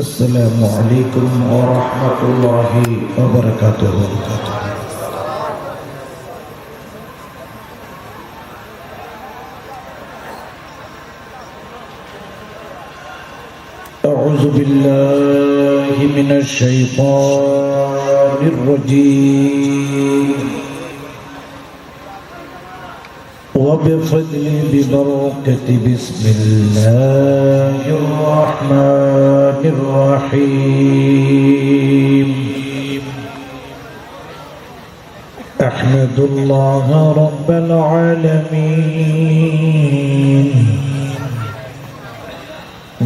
السلام عليكم ورحمة الله وبركاته. أعوذ بالله من الشيطان الرجيم وبفضل ببركة بسم الله الرحمن الرحيم أحمد الله رب العالمين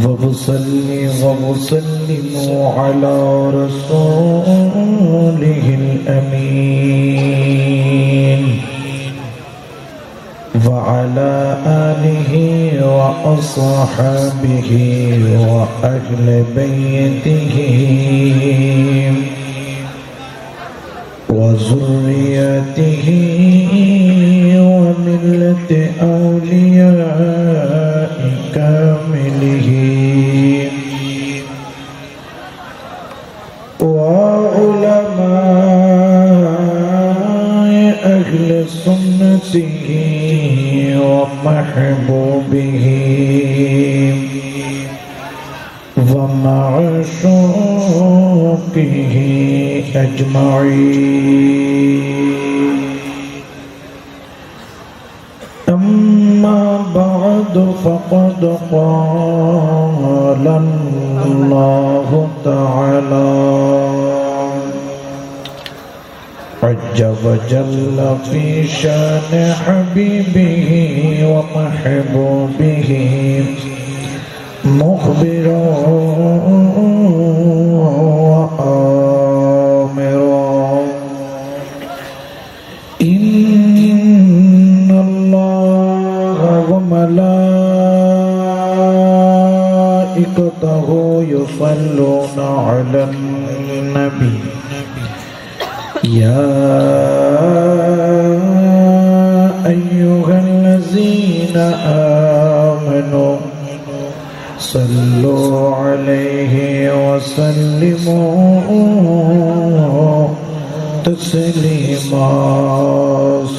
وصلي وسلم على رسوله الأمين وعلى آله وأصحابه وأهل بيته وذريته وملة أولياء كامله وعلماء أهل سنته ومحبوبه ومعشوقه أجمعين. أما بعد فقد قال الله تعالى عز وجل في شان حبيبه ومحبوبه مخبرا وآمرا إن الله وملائكته يصلون على النبي يا أيها الذين آمنوا صلوا عليه وسلموا تسليما.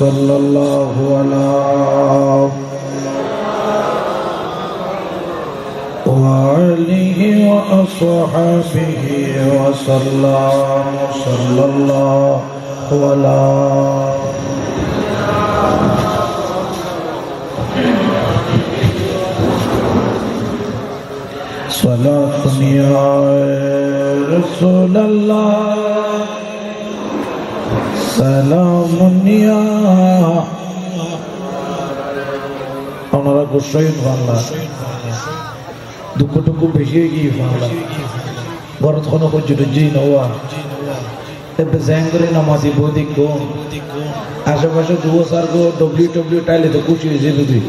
صلى الله على وآله وأصحابه وسلم. صلى الله على صلاة يا رسول الله سلام يا আপনারা গোসাইন বাংলা দুঃখটুকু বেশি গিয়ে বাংলা ভরত কোনো পর্যন্ত জি নওয়া এবে জ্যাঙ্গরে নামাজি বৌদিক গো আশেপাশে যুব সার্গ ডব্লিউ টাইলে তো খুশি হয়েছে বুঝি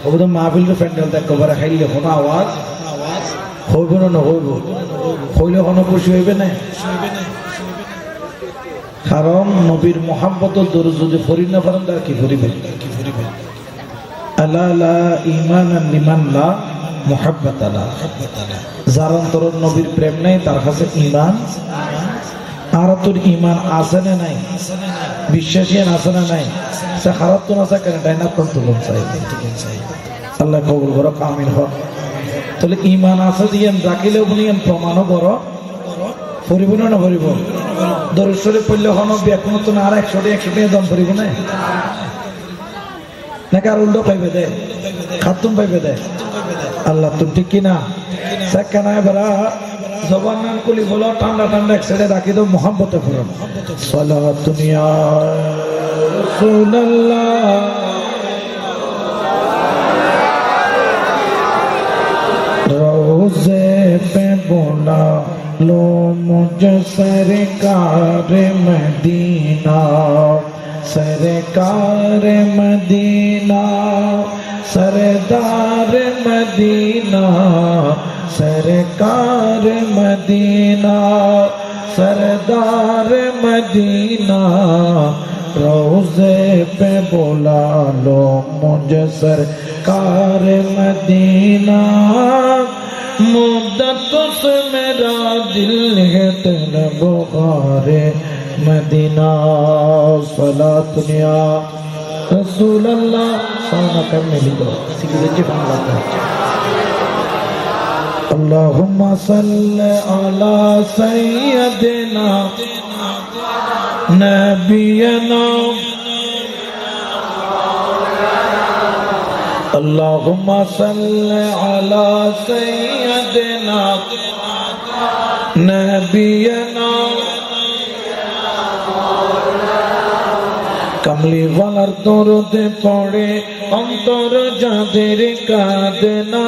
ওদের মাহফিলের প্যান্ডেল দেখ কবার খাইলে কোনো আওয়াজ হইব না হইব হইলে কোনো খুশি হইবে না কারণ নবীর মোহাম্মত দরুদ যদি ফরি না পারেন তার কি ফরিবে আলা লা ঈমানান লিমান লা মুহাব্বাত লা যার অন্তরে নবীর প্রেম নাই তার কাছে ঈমান আর তোর ঈমান আছে না নাই বিশ্বাসী আছে না নাই সে খারাপ তো না কেন ডাইনা করতে চাই আল্লাহ কবুল করো আমিন হোক। তাহলে ঈমান আছে দিয়ে রাখিলেও বলি প্রমাণও করো ফরিব না ফরিব দরুদ শরীফ পড়লে হন ব্যাকুণ তো না আর 100 দম ফরিব না নাকি আর উল্টো পাইবে দে খাতুন পাইবে দে আল্লাহ তুমি ঠিক কিনা সেখানে বেলা জবান নাম কুলি বলো ঠান্ডা ঠান্ডা এক সাইডে রাখি দাও মোহাম্মতে ফুরন সালাতুন ইয়া রাসূলুল্লাহ रोज़े पे बोला लो मुझे सरकार मदीना सरकार मदीना सरदार मदीना सरकार मदीना सरदार मदीना रोज़े पे बुला लो मुझे सरकार मदीना मुद्दत से मेरा दिल है तलबगारे मदीना सलात या रसूल अल्लाह साना करने लिखो सीधे बांग्ला अल्लाहुम्मा सल्ली अला सय्यदिना नबियना अल्लाहुम्मा सल्ली अला सय्यदिना नबियना कमली वालार दरदे पड़े अंतर जादेर काঁদে না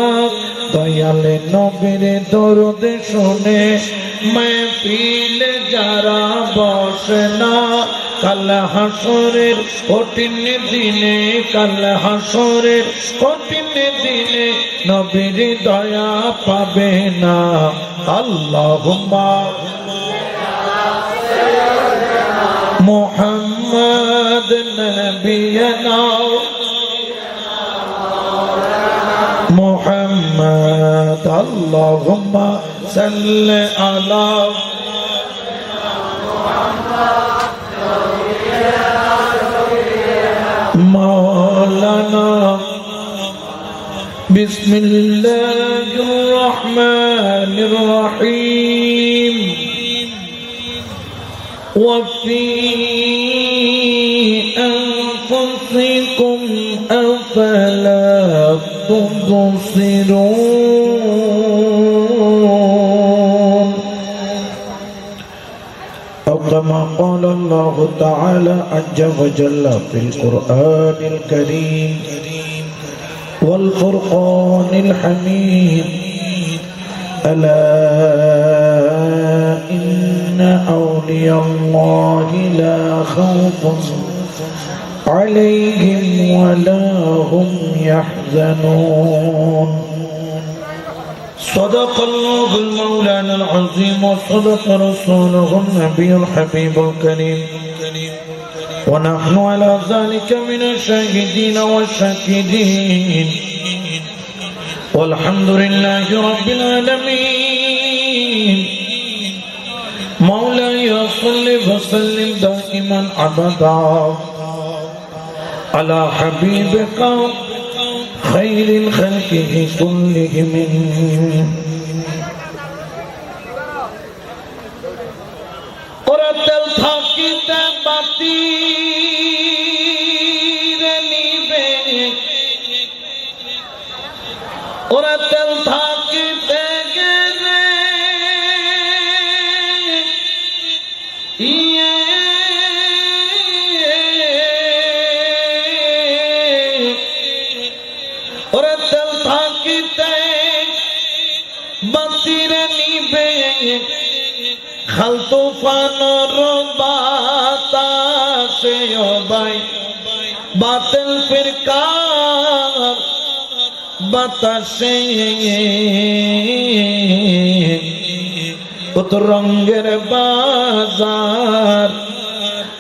दयाले नबीर दरद शुने महफिल जारा बसे ना कल हाशरेर कठिन दिने कल हाशरेर कठिन दिने नबीर दया पाबे ना अल्लाहुम्मा मुहम्मद नबियना मुहम्मद अल्लाहुम्मा सल्ली अला मौलाना बिस्मिल्लाहिर रहमानिर रहीम वफ़ी أنفسكم أفلا تبصرون أو كما قال الله تعالى عز وجل في القرآن الكريم والفرقان الحميد ألا إن أولياء الله لا خوف عليهم ولا هم يحزنون صدق الله المولانا العظيم وصدق رسوله النبي الحبيب الكريم ونحن على ذلك من الشاهدين والشاكرين والحمد لله رب العالمين مولاي صل وسلم دائما أبدا على حبيبك خير الخلق كلهم قرأت الحقيقة بطير نيبه قرأت الحقيقة खाल तूफानों बातासे ओ भाई बातिल फिरकार बातासे उत रंगेर बाजार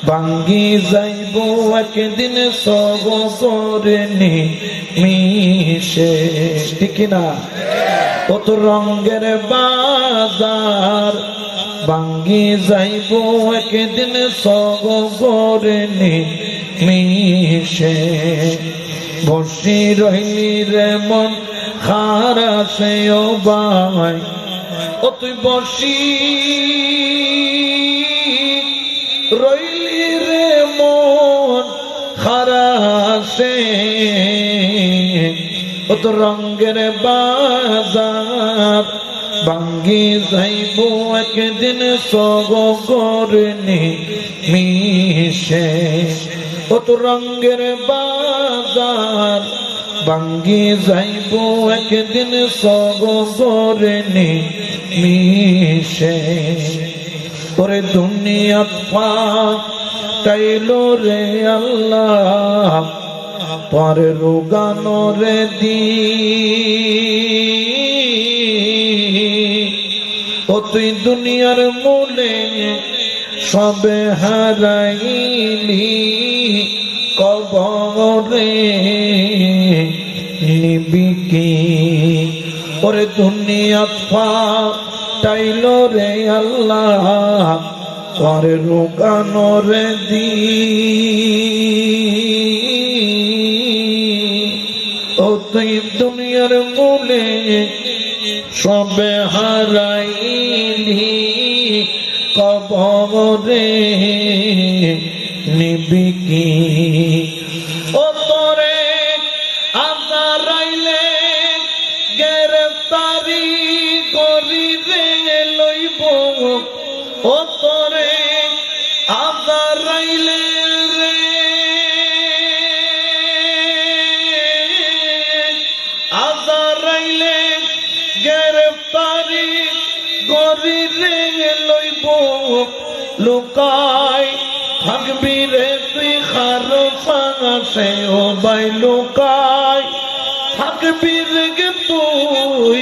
भांगी जाइबो एकदिन सगो करनी मिशे ठीक ना उत रंगेर बाजार भांगी जाइबो एकदिन सगो करनी मिशे बसी रहिली रे मन खारासे ओ भाई ओ तुई बसी रहिली रे मन खारासे ओ तो रंगेर बाजार भांगी जाइबो एकदिन सगो करनी मिशे ओ तो रंगेर बाजार भांगी जाइबो एकदिन सगो करनी मिशे ओरे दुनिया पाइलो रे अल्लाह तोरे रोगानो रे दी ओ तुई दुनियार मूले सबे हाराइली कबरे निबी की ওরে দুনিয়াত পাইল রে আল্লাহ ওরে রোগানো রে দি ও তুই দুনিয়ার মূলে সবে হারাইলি কবরে নিবি কি ও তোরে আজারাইলে গ্রেফতারি করিবে লইব ও তোরে আজারাইলে রে আজারাইলে গ্রেফতারি করিলে লইব লুকাই থাকবি রে তুই খার পাশে ও ভাই লুকাই থাকবি রে তুই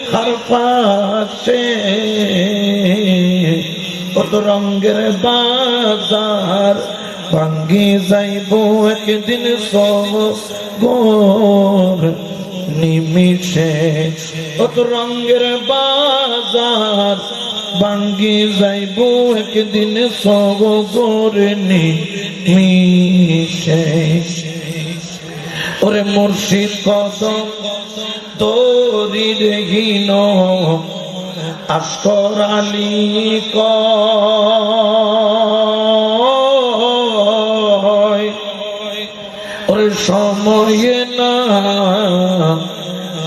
খার পাশে কত রঙের বাজার ভাঙ্গি যাইব একদিন সগর নিমিষে কত রঙের বাজার ভাঙ্গি যাইব একদিন সগর নিমিষে ওরে মুর্শিদ কদম তোরি রেগিন আস্কর আলী কয় ওরে সময়ে না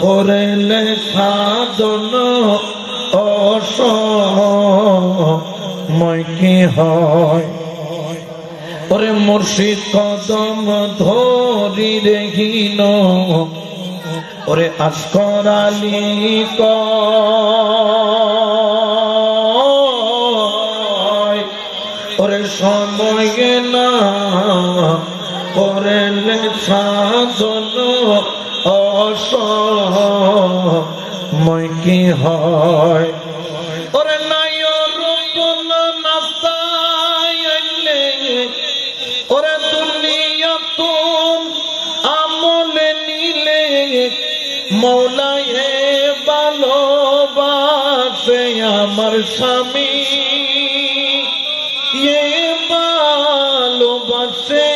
করেলে সাধন অসময় কি হয় ওরে মুর্শিদ কদম ধরি রেগিন ওরে আস্কর আলী কয় ওরে সময়ে না করেলে সাধন অসময় কি হয় ওরে নাই রূপন নাস্তাইলে ওরে দুনিয়াতুন আমলে নিলে মৌলায়ে ভালোবাসে আমার স্বামী এ ভালোবাসে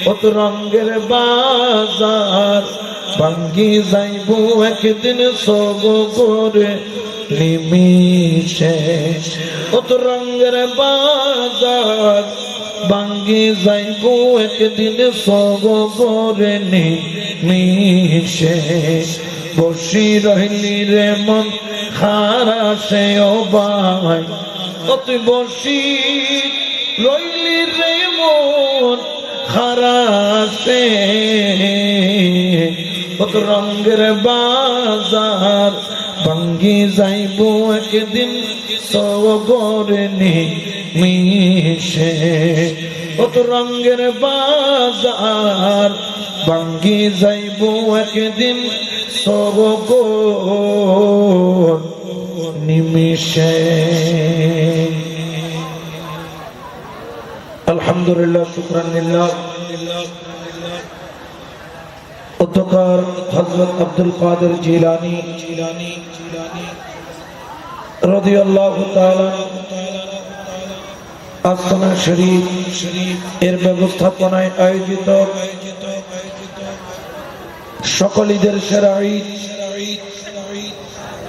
কত রঙের বাজার ভাঙ্গি যাইব একদিন সগরে নিমিষে কত রঙের বাজার ভাঙ্গি যাইব একদিন সগরে নিমিষে বসি রহিলি রে মন খারাসে ও ভাই ও তুই বসি রইলি রে মন খারাসে কত রঙের বাজার ভাঙ্গি যাইব একদিন সগরে নিমিষে কত রঙের বাজার ভাঙ্গি যাইব একদিন সগর নিমিষে আলহামদুলিল্লাহ শুকরান লিল্লাহ উদ্দকার হযরত আব্দুল কাদের জিলানী রাদিয়াল্লাহু তাআলা আস্তানা শরীফ এর ব্যবস্থাপনায় আয়োজিত সকল ঈদের সেরা ঈদ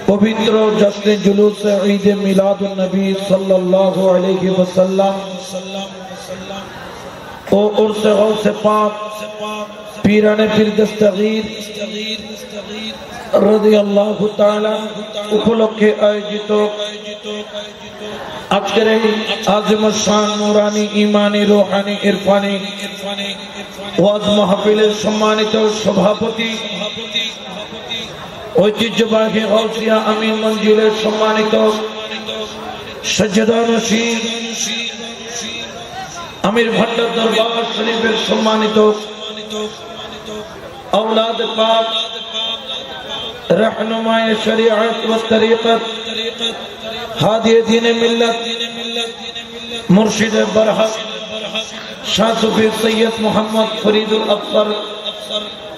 পবিত্র জশ্নে জুলুসে ঈদে মিলাদুন নবী সাল্লাল্লাহু আলাইহি ওয়াসাল্লাম ও উরসে গৌসে পাক পীরানে পীর দস্তগীর রাদিয়াল্লাহু তাআলা উপলক্ষে আয়োজিত আজকের এই আযম শান নূরানী ঈমানী রূহানী ইরফানী ওয়াজ মাহফিলের সম্মানিত সভাপতি ঐতিহ্যবাহী গাউসিয়া আমিন মঞ্জিলের সম্মানিত সজ্জাদা নশীন আমির ভান্ডার দরবার শরীফের সম্মানিত औलाद पाक रहनुमाए शरीयत व तरीक़त हादी दीन मिल्लत मुर्शिद बरहक शाह सूफी सैयद मोहम्मद फरीदुल अफसर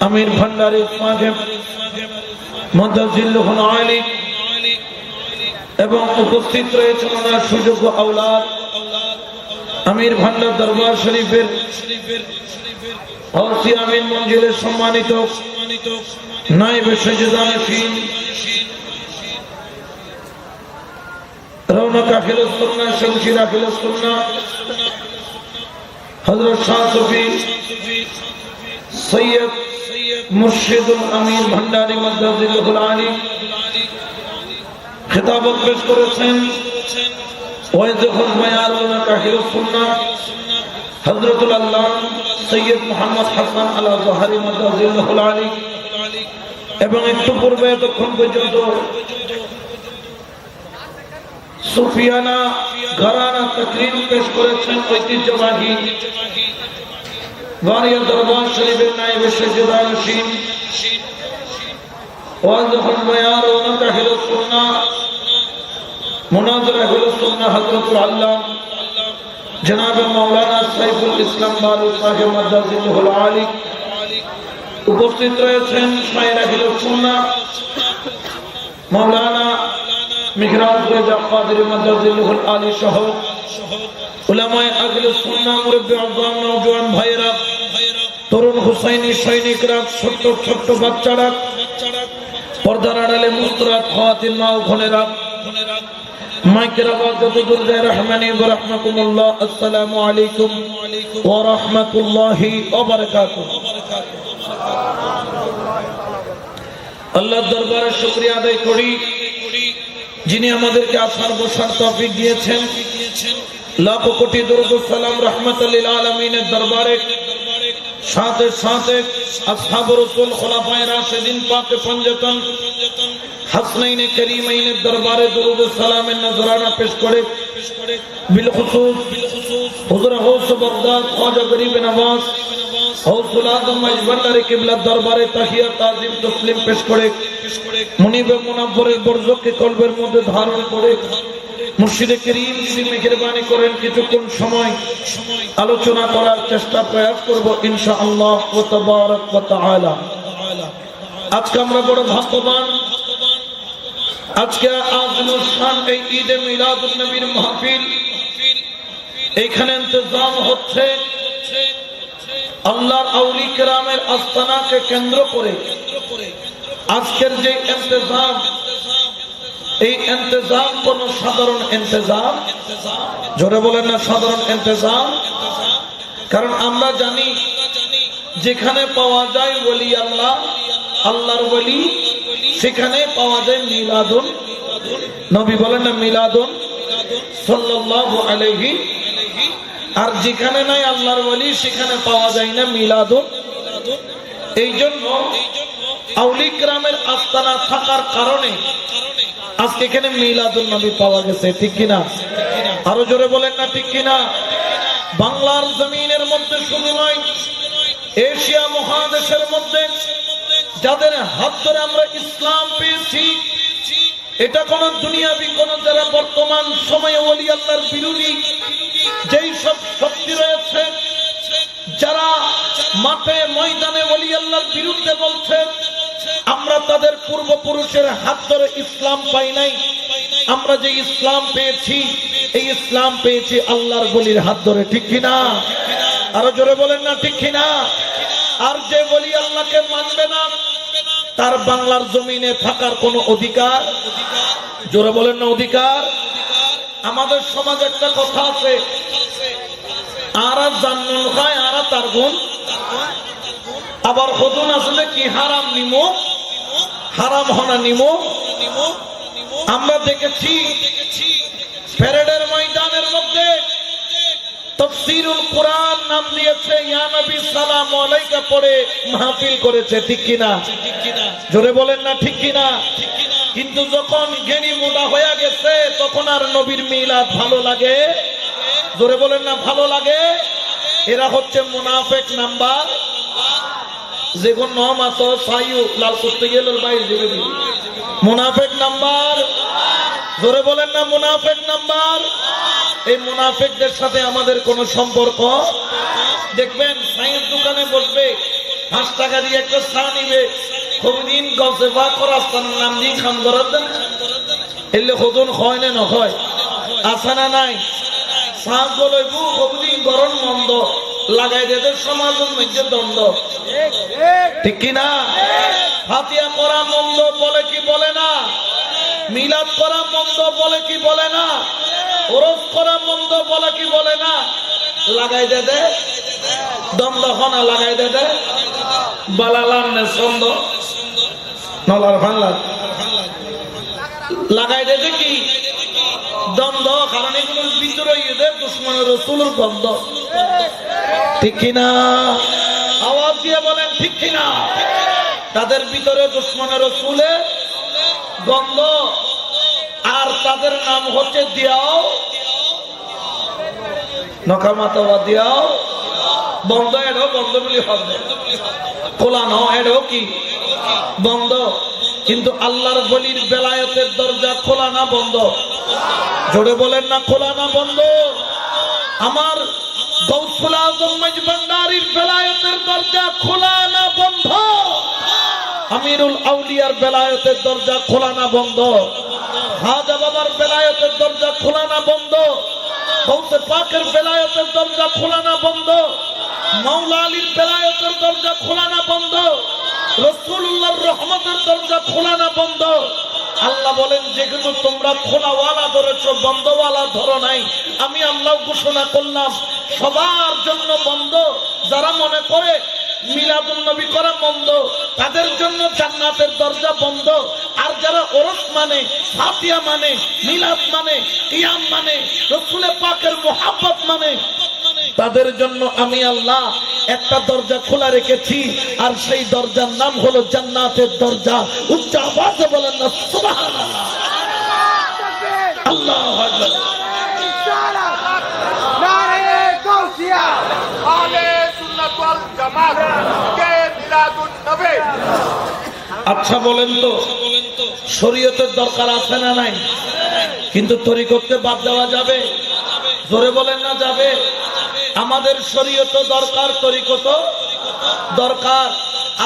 अमीर भंडारी साहिब মাদ্দাজিল্লুহুল আলী এবং উপস্থিত রয়েছেন ওনার সুযোগ্য আওলাদ আমির ভান্ডার দরবার শরীফের গৌসী আমিন মঞ্জিলের সম্মানিত নায়েবে সেজদানশীন রওনক আখিলুস সুন্নাহ শমশির আখিলুস সুন্নাহ হযরত শাহ সুফি সৈয়দ মুর্শিদুল আমির ভান্ডারী মাদ্দাজিল্লুহুল আলী খিতাবত পেশ করেছেন ওয়াইজুল বায়ারুনা কাহিলুস সুন্নাহ হযরতুল আল্লাহ সৈয়দ মুহাম্মদ হাসান আল আজহারী মাদ্দাজিল্লুহুল আলী এবং একটু পূর্বে এতক্ষণ পর্যন্ত সুফিয়ানা ঘরানা তাকরীর পেশ করেছেন ঐতিহ্যবাহী বারিয়া দরবার শরীফের নায়েবে সেজদানশীন ওয়াজহুল বায়ারুনা কাহিলুস সুন্নাহ মুনাজির আহলুস সুন্নাহ হযরতুল আল্লাহ জনাব মাওলানা সাইফুল ইসলাম বালুচ সাহেব মাদ্দাজিল্লুহুল আলী উপস্থিত রয়েছেন শায়েখ আহলুস সুন্নাহ মাওলানা মিহরাজ রেজা কাদরী মাদ্দাজিল্লুহুল আলী সহ উলামায়ে আহলুস সুন্নাহ মুরব্বি আযম নওজোয়ান ভাইরা তরুণ হুসাইনি সৈনিকরা ছোট ছোট বাচ্চারা পর্দার আড়ালে মুস্তরাত খাওয়াতিন মা ও বোনেরা মাইকের আওয়াজ যত দূর যায় রহমানি ওয়া রাহমাকুমুল্লাহ আসসালামু আলাইকুম ওয়া রাহমাতুল্লাহি ওয়া বারাকাতুহু আল্লাহর দরবারে শুকরিয়া আদায় করি যিনি আমাদেরকে আসার বসার তৌফিক দিয়েছেন লাখ কোটি দরুদ ও সালাম রাহমাতুল লিল আলামিনের দরবারে সাথে সাথে আসহাবুর রাসূল খুলাফায়ে রাশিদিন পাক পঞ্জতন হাসনাইনে কারীমাইনের দরবারে দরুদ ও সালামের নজরানা পেশ করে বিল খুসুস হুজুর গৌস বাগদাদ খাজা গরিব নওয়াজ গৌসুল আযম মজবন্দারি কিবলা দরবারে তাহিয়াত তাজিম তসলিম পেশ করে মুনিবে মুনাব্বরের বরজকে কলবের মধ্যে ধারণ করে মুর্শিদে করিম যিনি মেহেরবানি করেন কিছুক্ষণ সময় আলোচনা করার চেষ্টা প্রয়াস করব ইনশাআল্লাহ ওয়া তাবারাক ওয়া তাআলা। আজকে আমরা বড় ভাগ্যবান, আজকে আযমুল শান এই ঈদে মিলাদুন নবীর মাহফিল এখানে ইন্তজাম হচ্ছে আল্লাহর আউলি কেরামের আস্তানাকে কেন্দ্র করে। আজকের যে ইন্তজাম, এই ইন্তজাম কোন সাধারণ ইন্তজাম, জোরে বলেন না সাধারণ ইন্তজাম। কারণ আমরা জানি যেখানে পাওয়া যায় ওলি আল্লাহ, আল্লাহর ওলি, সেখানে পাওয়া যায় মিলাদুন নবী, বলেন না মিলাদুন সাল্লাল্লাহু আলাইহি। আর যেখানে নাই আল্লাহর ওলি সেখানে পাওয়া যায় না মিলাদুন। এই জন্য আউলি কেরামের আস্তানা থাকার কারণে আজকে এখানে মিলাদুন নবী পাওয়া গেছে, ঠিক কিনা? আরো জোরে বলেন না ঠিক কিনা? বাংলার জমিনের মধ্যে শুধু নয়, এশিয়া মহাদেশের মধ্যে যাদের হাত ধরে আমরা ইসলাম পেয়েছি, এটা কোন দুনিয়াবি কোন যারা বর্তমান সময়ে ওলি আল্লাহর বিরোধী যেই সব শক্তি রয়েছে, যারা মাঠে ময়দানে ওলি আল্লাহর বিরুদ্ধে বলছে, আমরা তাদের পূর্বপুরুষের হাত ধরে ইসলাম পাই নাই। আমরা যে ইসলাম পেয়েছি, এই ইসলাম পেয়েছি আল্লাহর ওলির হাত ধরে, ঠিক কিনা? আরো জোরে বলেন না ঠিক কিনা? আর যে ওলি আল্লাহকে মানবে না, তার বাংলার জমিনে থাকার কোনো অধিকার, জোরে বলেন না অধিকার। আমাদের সমাজে একটা কথা আছে, আরা জান্নুল খায় আরা তার গুণ, আবার হুজুন আসলে কি হারাম নিমো, হারাম হনা নিমো। আমরা দেখেছি প্যারেডের ময়দানের মধ্যে তাফসীরুল কুরআন নাম দিয়েছে, ইয়া নবী সালাম আলাইকা পড়ে মাহফিল করেছে, ঠিক কিনা? জোরে বলেন না ঠিক কিনা? কিন্তু যখন জ্ঞানী মোটা হয়ে গেছে, তখন আর নবীর মিলাদ ভালো লাগে? জোরে বলেন না ভালো লাগে? এরা হচ্ছে মুনাফিক নাম্বার। যেগুন নাম আছে সাইয়ু লাল করতে গেল বাইরে দিবে, মুনাফিক নাম্বার। জোরে বলেন না মুনাফিক নাম্বার। এই মুনাফিকদের সাথে আমাদের কোনো সম্পর্ক। দেখবেন চায়ের দোকানে বসবে, 5 টাকা দিয়ে একটা চা নিবে, কোনদিন গলসেফা করাস্তান নাম দিয়ে খাম করার দেন এলে কতন হয় না নয় আছে না নাই সাত বলবো কোনদিন গরম মন্দ লাগাই দেবে সমাজের মধ্যে দ্বন্দ্ব ঠিক কিনা ফাতিয়া করা মন্দ বলে কি বলে না মিলাদ করা মন্দ বলে কি বলে না ওরস করা মন্দ বলে কি বলে না লাগাই দে দে দ্বন্দ্ব খনা লাগাই দে দে বালালাম নে ছন্দ নলার ভাঙলা লাগাই দে কি দ্বন্দ্ব কারণ এগুলোর ভিতরে এদের দুশ্মনের রসুলের গন্ধ ঠিক কিনা আওয়াজ দিয়ে বলেন ঠিক কিনা তাদের ভিতরে দুশ্মনের রসুলের গন্ধ আর তাদের নাম হচ্ছে দিয়াও নকামাতবা দিয়াও বন্ধ এডো বন্ধ বলি হবে খোলানো এডো কি বন্ধ কিন্তু আল্লাহর বলির বেলায়েতের দরজা খোলা না বন্ধ জোরে বলেন না খোলা না বন্ধ আমার গৌসুল আজম মজভান্ডারির বেলায়েতের দরজা খোলা না বন্ধ আমিরুল আউলিয়ার বেলায়েতের দরজা খোলা না বন্ধ খাজা বাবার বেলায়েতের দরজা খোলা না বন্ধ গৌসে পাকের বেলায়েতের দরজা খোলা না বন্ধ মাওলা আলীর বেলায়েতের দরজা খোলা না বন্ধ রাসূলুল্লাহর রহমতের দরজা খোলা না বন্ধ আল্লাহ বলেন যেগুলো তোমরা খোলাওয়ালা ধরেছো বন্ধওয়ালা ধরো নাই আমি আল্লাহ ঘোষণা করলাম সবার জন্য বন্ধ যারা মনে করে মিলাদুন নবী করা বন্ধ তাদের জন্য জান্নাতের দরজা বন্ধ আর যারা ওরস মানে ফাতিহা মানে মিলাদ মানে কিয়াম মানে রাসূল পাকের মুহাব্বত মানে তাদের জন্য আমি আল্লাহ একটা দরজা খোলা রেখেছি আর সেই দরজার নাম হলো জান্নাতের দরজা উচ্চ আওয়াজে বলেন না সুবহানাল্লাহ আল্লাহু আকবার নারে গাউসিয়া আলে সুন্নাত ওয়াল জামাত কে মিলাদুন নবী আচ্ছা বলেন তো শরীয়তের দরকার আছে না নাই কিন্তু তরিকতে বাদ দেওয়া যাবে জোরে বলেন না যাবে আমাদের শরীয়ত দরকার তরিকত দরকার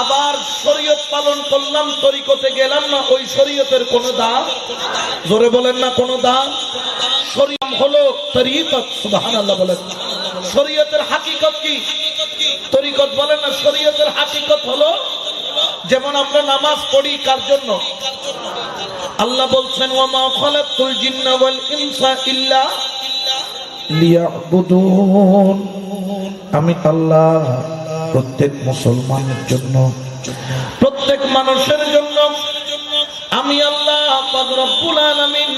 আবার শরীয়ত পালন করলাম তরিকতে গেলাম না ওই শরীয়তের কোনো দাম জোরে বলেন না কোনো দাম শরীয়ত হলো তরিকত সুবহানাল্লাহ বলেন শরীয়তের হাকিকত কি তরিকত বলেন না শরীয়তের হাকিকত হলো যেমন আমরা নামাজ পড়ি কার জন্য আল্লাহ বলছেন ওয়া মা খালাকতুল জিন্না ওয়াল ইনসা ইল্লা লিয়াবুদুন আমি আল্লাহ প্রত্যেক মুসলমানের জন্য প্রত্যেক মানুষের জন্য আমি আল্লাহ পাক রব্বুল আলামিন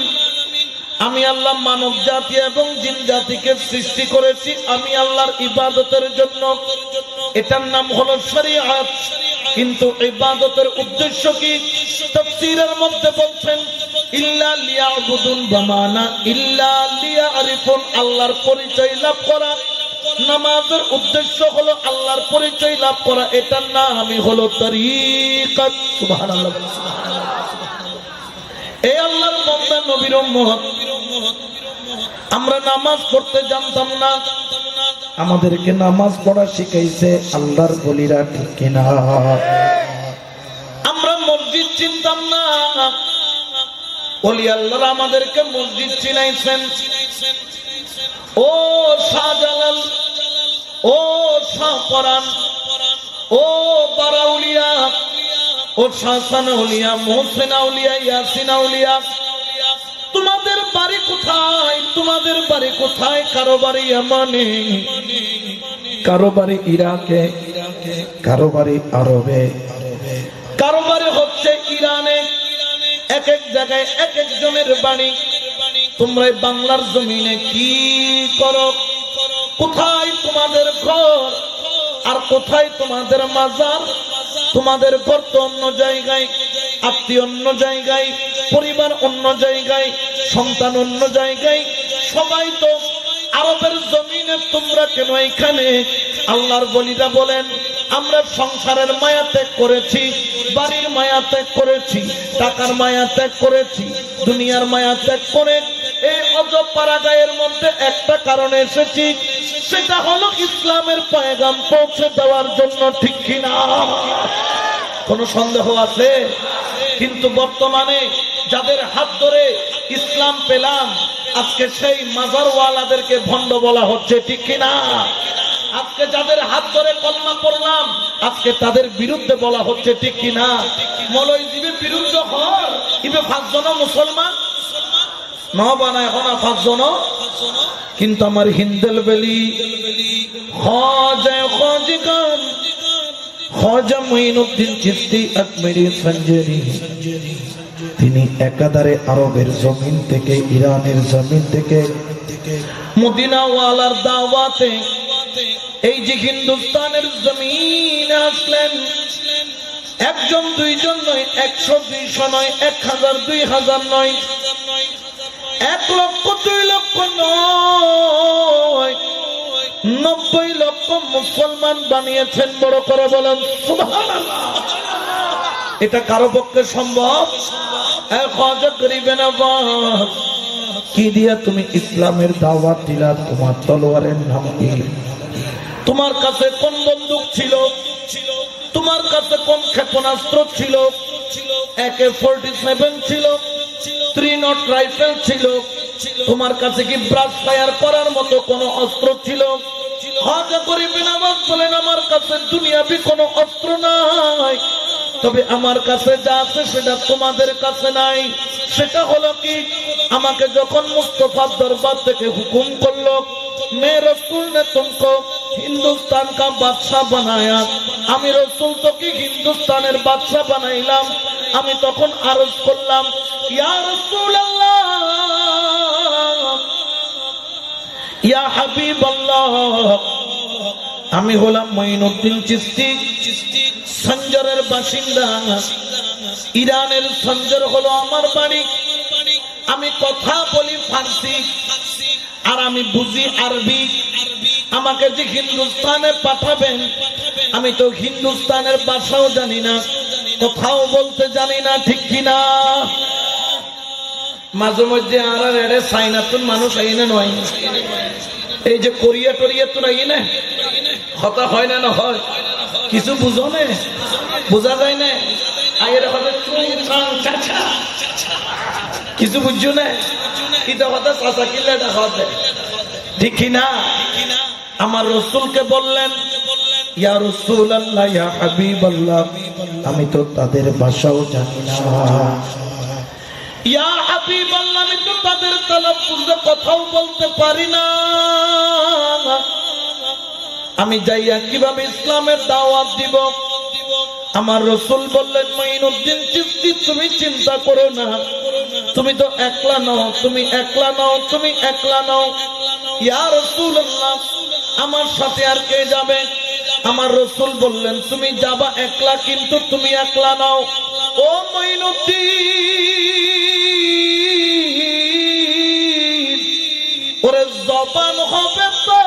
আমি আল্লাহ মানব জাতি এবং জিন জাতিকে সৃষ্টি করেছি আমি আল্লাহর ইবাদতের জন্য এটার নাম হলো শরীয়ত কিন্তু ইবাদতের উদ্দেশ্য কি তাফসীরের মধ্যে বলছেন ইল্লা লিয়াবুদুন বামানা ইল্লা লিয়ারিফুন আল্লাহর পরিচয় লাভ করা নামাজের উদ্দেশ্য হলো আল্লাহর পরিচয় লাভ করা এটার নামই হলো তরিকত সুবহানাল্লাহ এই আল্লাহর বান্দা নবীর উম্মত আমরা নামাজ পড়তে জানতাম না আমাদেরকে নামাজ পড়া শিখাইছে আল্লাহর বলিরা ঠিক কিনা আমরা মসজিদ চিনতাম না ওলি আল্লাহরা আমাদেরকে মসজিদ চিনাইছেন ও শাহজালাল ও শাহ পরান ও বারাউলিয়া ও শাহসান আউলিয়া মোহসেন আউলিয়া ইয়াসিন আউলিয়া তোমাদের বাড়ি কোথায় তোমাদের বাড়ি কোথায় কারো বাড়ি ইয়ামানে কারো বাড়ি ইরাকে কারো বাড়ি আরবে কারো বাড়ি হচ্ছে ইরানে এক এক জায়গায় এক একজনের বাড়ি তোমরা বাংলার জমিনে কি করো কোথায় তোমাদের ঘর আর কোথায় তোমাদের মাজার তোমাদের ঘর তো অন্য জায়গায় আত্মীয় অন্য জায়গায় পরিবার অন্য জায়গায় সন্তান অন্য জায়গায় সবাই তো আরবের জমিনে তোমরা কেন এখানে আল্লাহর বলিরা বলেন আমরা সংসারের মায়া ত্যাগ করেছি বাড়ির মায়া ত্যাগ করেছি টাকার মায়া ত্যাগ করেছি দুনিয়ার মায়া ত্যাগ করে এই অজব পাড়াগাঁয়ের মধ্যে একটা কারণে এসেছি সেটা হলো ইসলামের পয়গাম পৌঁছে দেওয়ার জন্য ঠিক কিনা কোনো সন্দেহ আছে? কিন্তু বর্তমানে যাদের হাত ধরে ইসলাম পেলাম, আজকে সেই মাজারওয়ালাদেরকে ভণ্ড বলা হচ্ছে, ঠিক কিনা? আজকে যাদের হাত ধরে কলমা পড়লাম, আজকে তাদের বিরুদ্ধে বলা হচ্ছে, ঠিক কিনা? মৌলভীর বিরুদ্ধে হর ইবে 5 জন মুসলমান ন বানায় হনা 5 জন, কিন্তু আমার হিন্দেল বেলি খান খাজা মুঈনুদ্দিন চিশতি আজমেরি সঞ্জেরি, তিনি একাধারে আরবের জমিন থেকে, ইরানের জমিন থেকে, মদিনা ওয়ালার দাওয়াতে এই যে হিন্দুস্তানের জমিনে আসলেন। একজন দুইজন নয়, 100 200 নয়, 1000 2000 নয়, 1 লক্ষ 2 লক্ষ নয়, 90 লক্ষ মুসলমান বানিয়েছেন। বড় করে বলেন সুবহানাল্লাহ। এটা কারো পক্ষে সম্ভব? কি দিয়া তুমি ইসলামের দাওয়াত দিলা? তোমার তলোয়ারের নাম কি? তোমার কাছে কোন বন্দুক ছিল? তোমার কাছে কোন ক্ষেপণাস্ত্র ছিল? AK-47 ছিল, 3 নট রাইফেল ছিল? তোমার কাছে কি ব্রাশ ফায়ার করার মতো কোন অস্ত্র ছিল? খাজা গরিবে নওয়াজ বলেন, আমার কাছে দুনিয়াবি কোনো অস্ত্র নাই, তবে আমার কাছে যা আছে সেটা তোমাদের কাছে নাই। সেটা হলো কি, আমাকে যখন মুস্তাফার দরবার থেকে হুকুম করলো, मैं रसूल ने तुमको हिंदुस्तान का बादशाह बनाया, আমি রসুল তো কি হিন্দুস্তানের বাদশা বানাইলাম। আমি তখন আরজ করলাম, ইয়া রাসূলুল্লাহ, ইয়া হাবিবাল্লাহ, আমি হলাম মুঈনুদ্দিন চিশতি, সঞ্জরের বাসিন্দা। ইরানের সঞ্জর হলো আমার বাড়ি। আমি কথা বলি ফার্সি আর আমি বুঝি আরবি। আমাকে যে হিন্দুস্তানে পাঠাবেন, আমি তো হিন্দুস্তানের ভাষাও জানি না, কথাও বলতে জানি না, ঠিক কিনা? মাঝে মধ্যে আর এড়ে চাইনাতুন মানুষ আইনে নয়, এই যে কোরিয়া টোরিয়া তো নাই না, কথা হয় না, না হয় কিছু বুঝো না, বোঝা যায় না, আইয়ের কথা কিছু বুঝছো না, এটা কথা চাচা কিনলে দেখা দেয়, ঠিক কিনা? আমার রসুলকে বললেন, ইয়া রাসূলুল্লাহ, ইয়া হাবিবাল্লাহ, আমি তো তাদের ভাষাও জানি না। ইয়া হাবিবাল্লাহ, আমি তো তাদের তালাফুজে কথাও বলতে পারি না। আমি যাইয়া কিভাবে ইসলামের দাওয়াত দিব? আমার রসুল বললেন, মুঈনুদ্দিন চিশতি, তুমি চিন্তা করো না, তুমি তো একলা নও, তুমি একলা নও, তুমি একলা নও। ইয়া রাসূলুল্লাহ, আমার সাথে আর কে যাবে? আমার রসুল বললেন, তুমি যাবা একলা, কিন্তু তুমি একলা নও। ও মুঈনুদ্দিন, ওরে জবান হবে তো,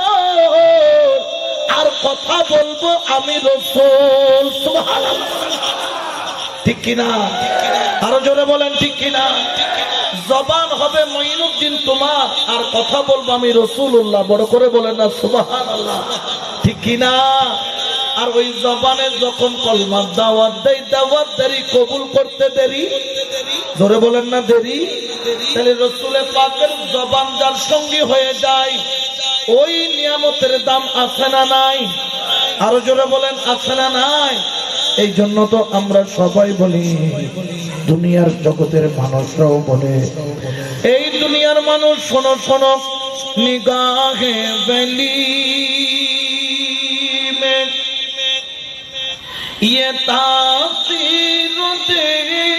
আর কথা বলবো আমি রসুল। সুবহানাল্লাহ, ঠিক কিনা? আরো জোরে বলেন, ঠিক কিনা? জবান হবে মুঈনুদ্দিন তোমার, আর কথা বলবো আমি রাসূলুল্লাহ। বড় করে বলেন না সুবহানাল্লাহ, ঠিক কিনা? আর ওই জবানে যখন কলমার দাওয়াত দেই, দাওয়াত দেরি, কবুল করতে দেরি, জোরে বলেন না দেরি। তাহলে রাসূলের পাকের জবান যার সঙ্গী হয়ে যায়, ওই নিয়ামতের দাম আছে না নাই? আরো জোরে বলেন, আছে না নাই? এই জন্য তো আমরা সবাই বলি, দুনিয়ার জগতের মানুষরাও বলে, এই দুনিয়ার মানুষ শোনো শোনো, নিগাহে বেলি মে ये तासीर देखी,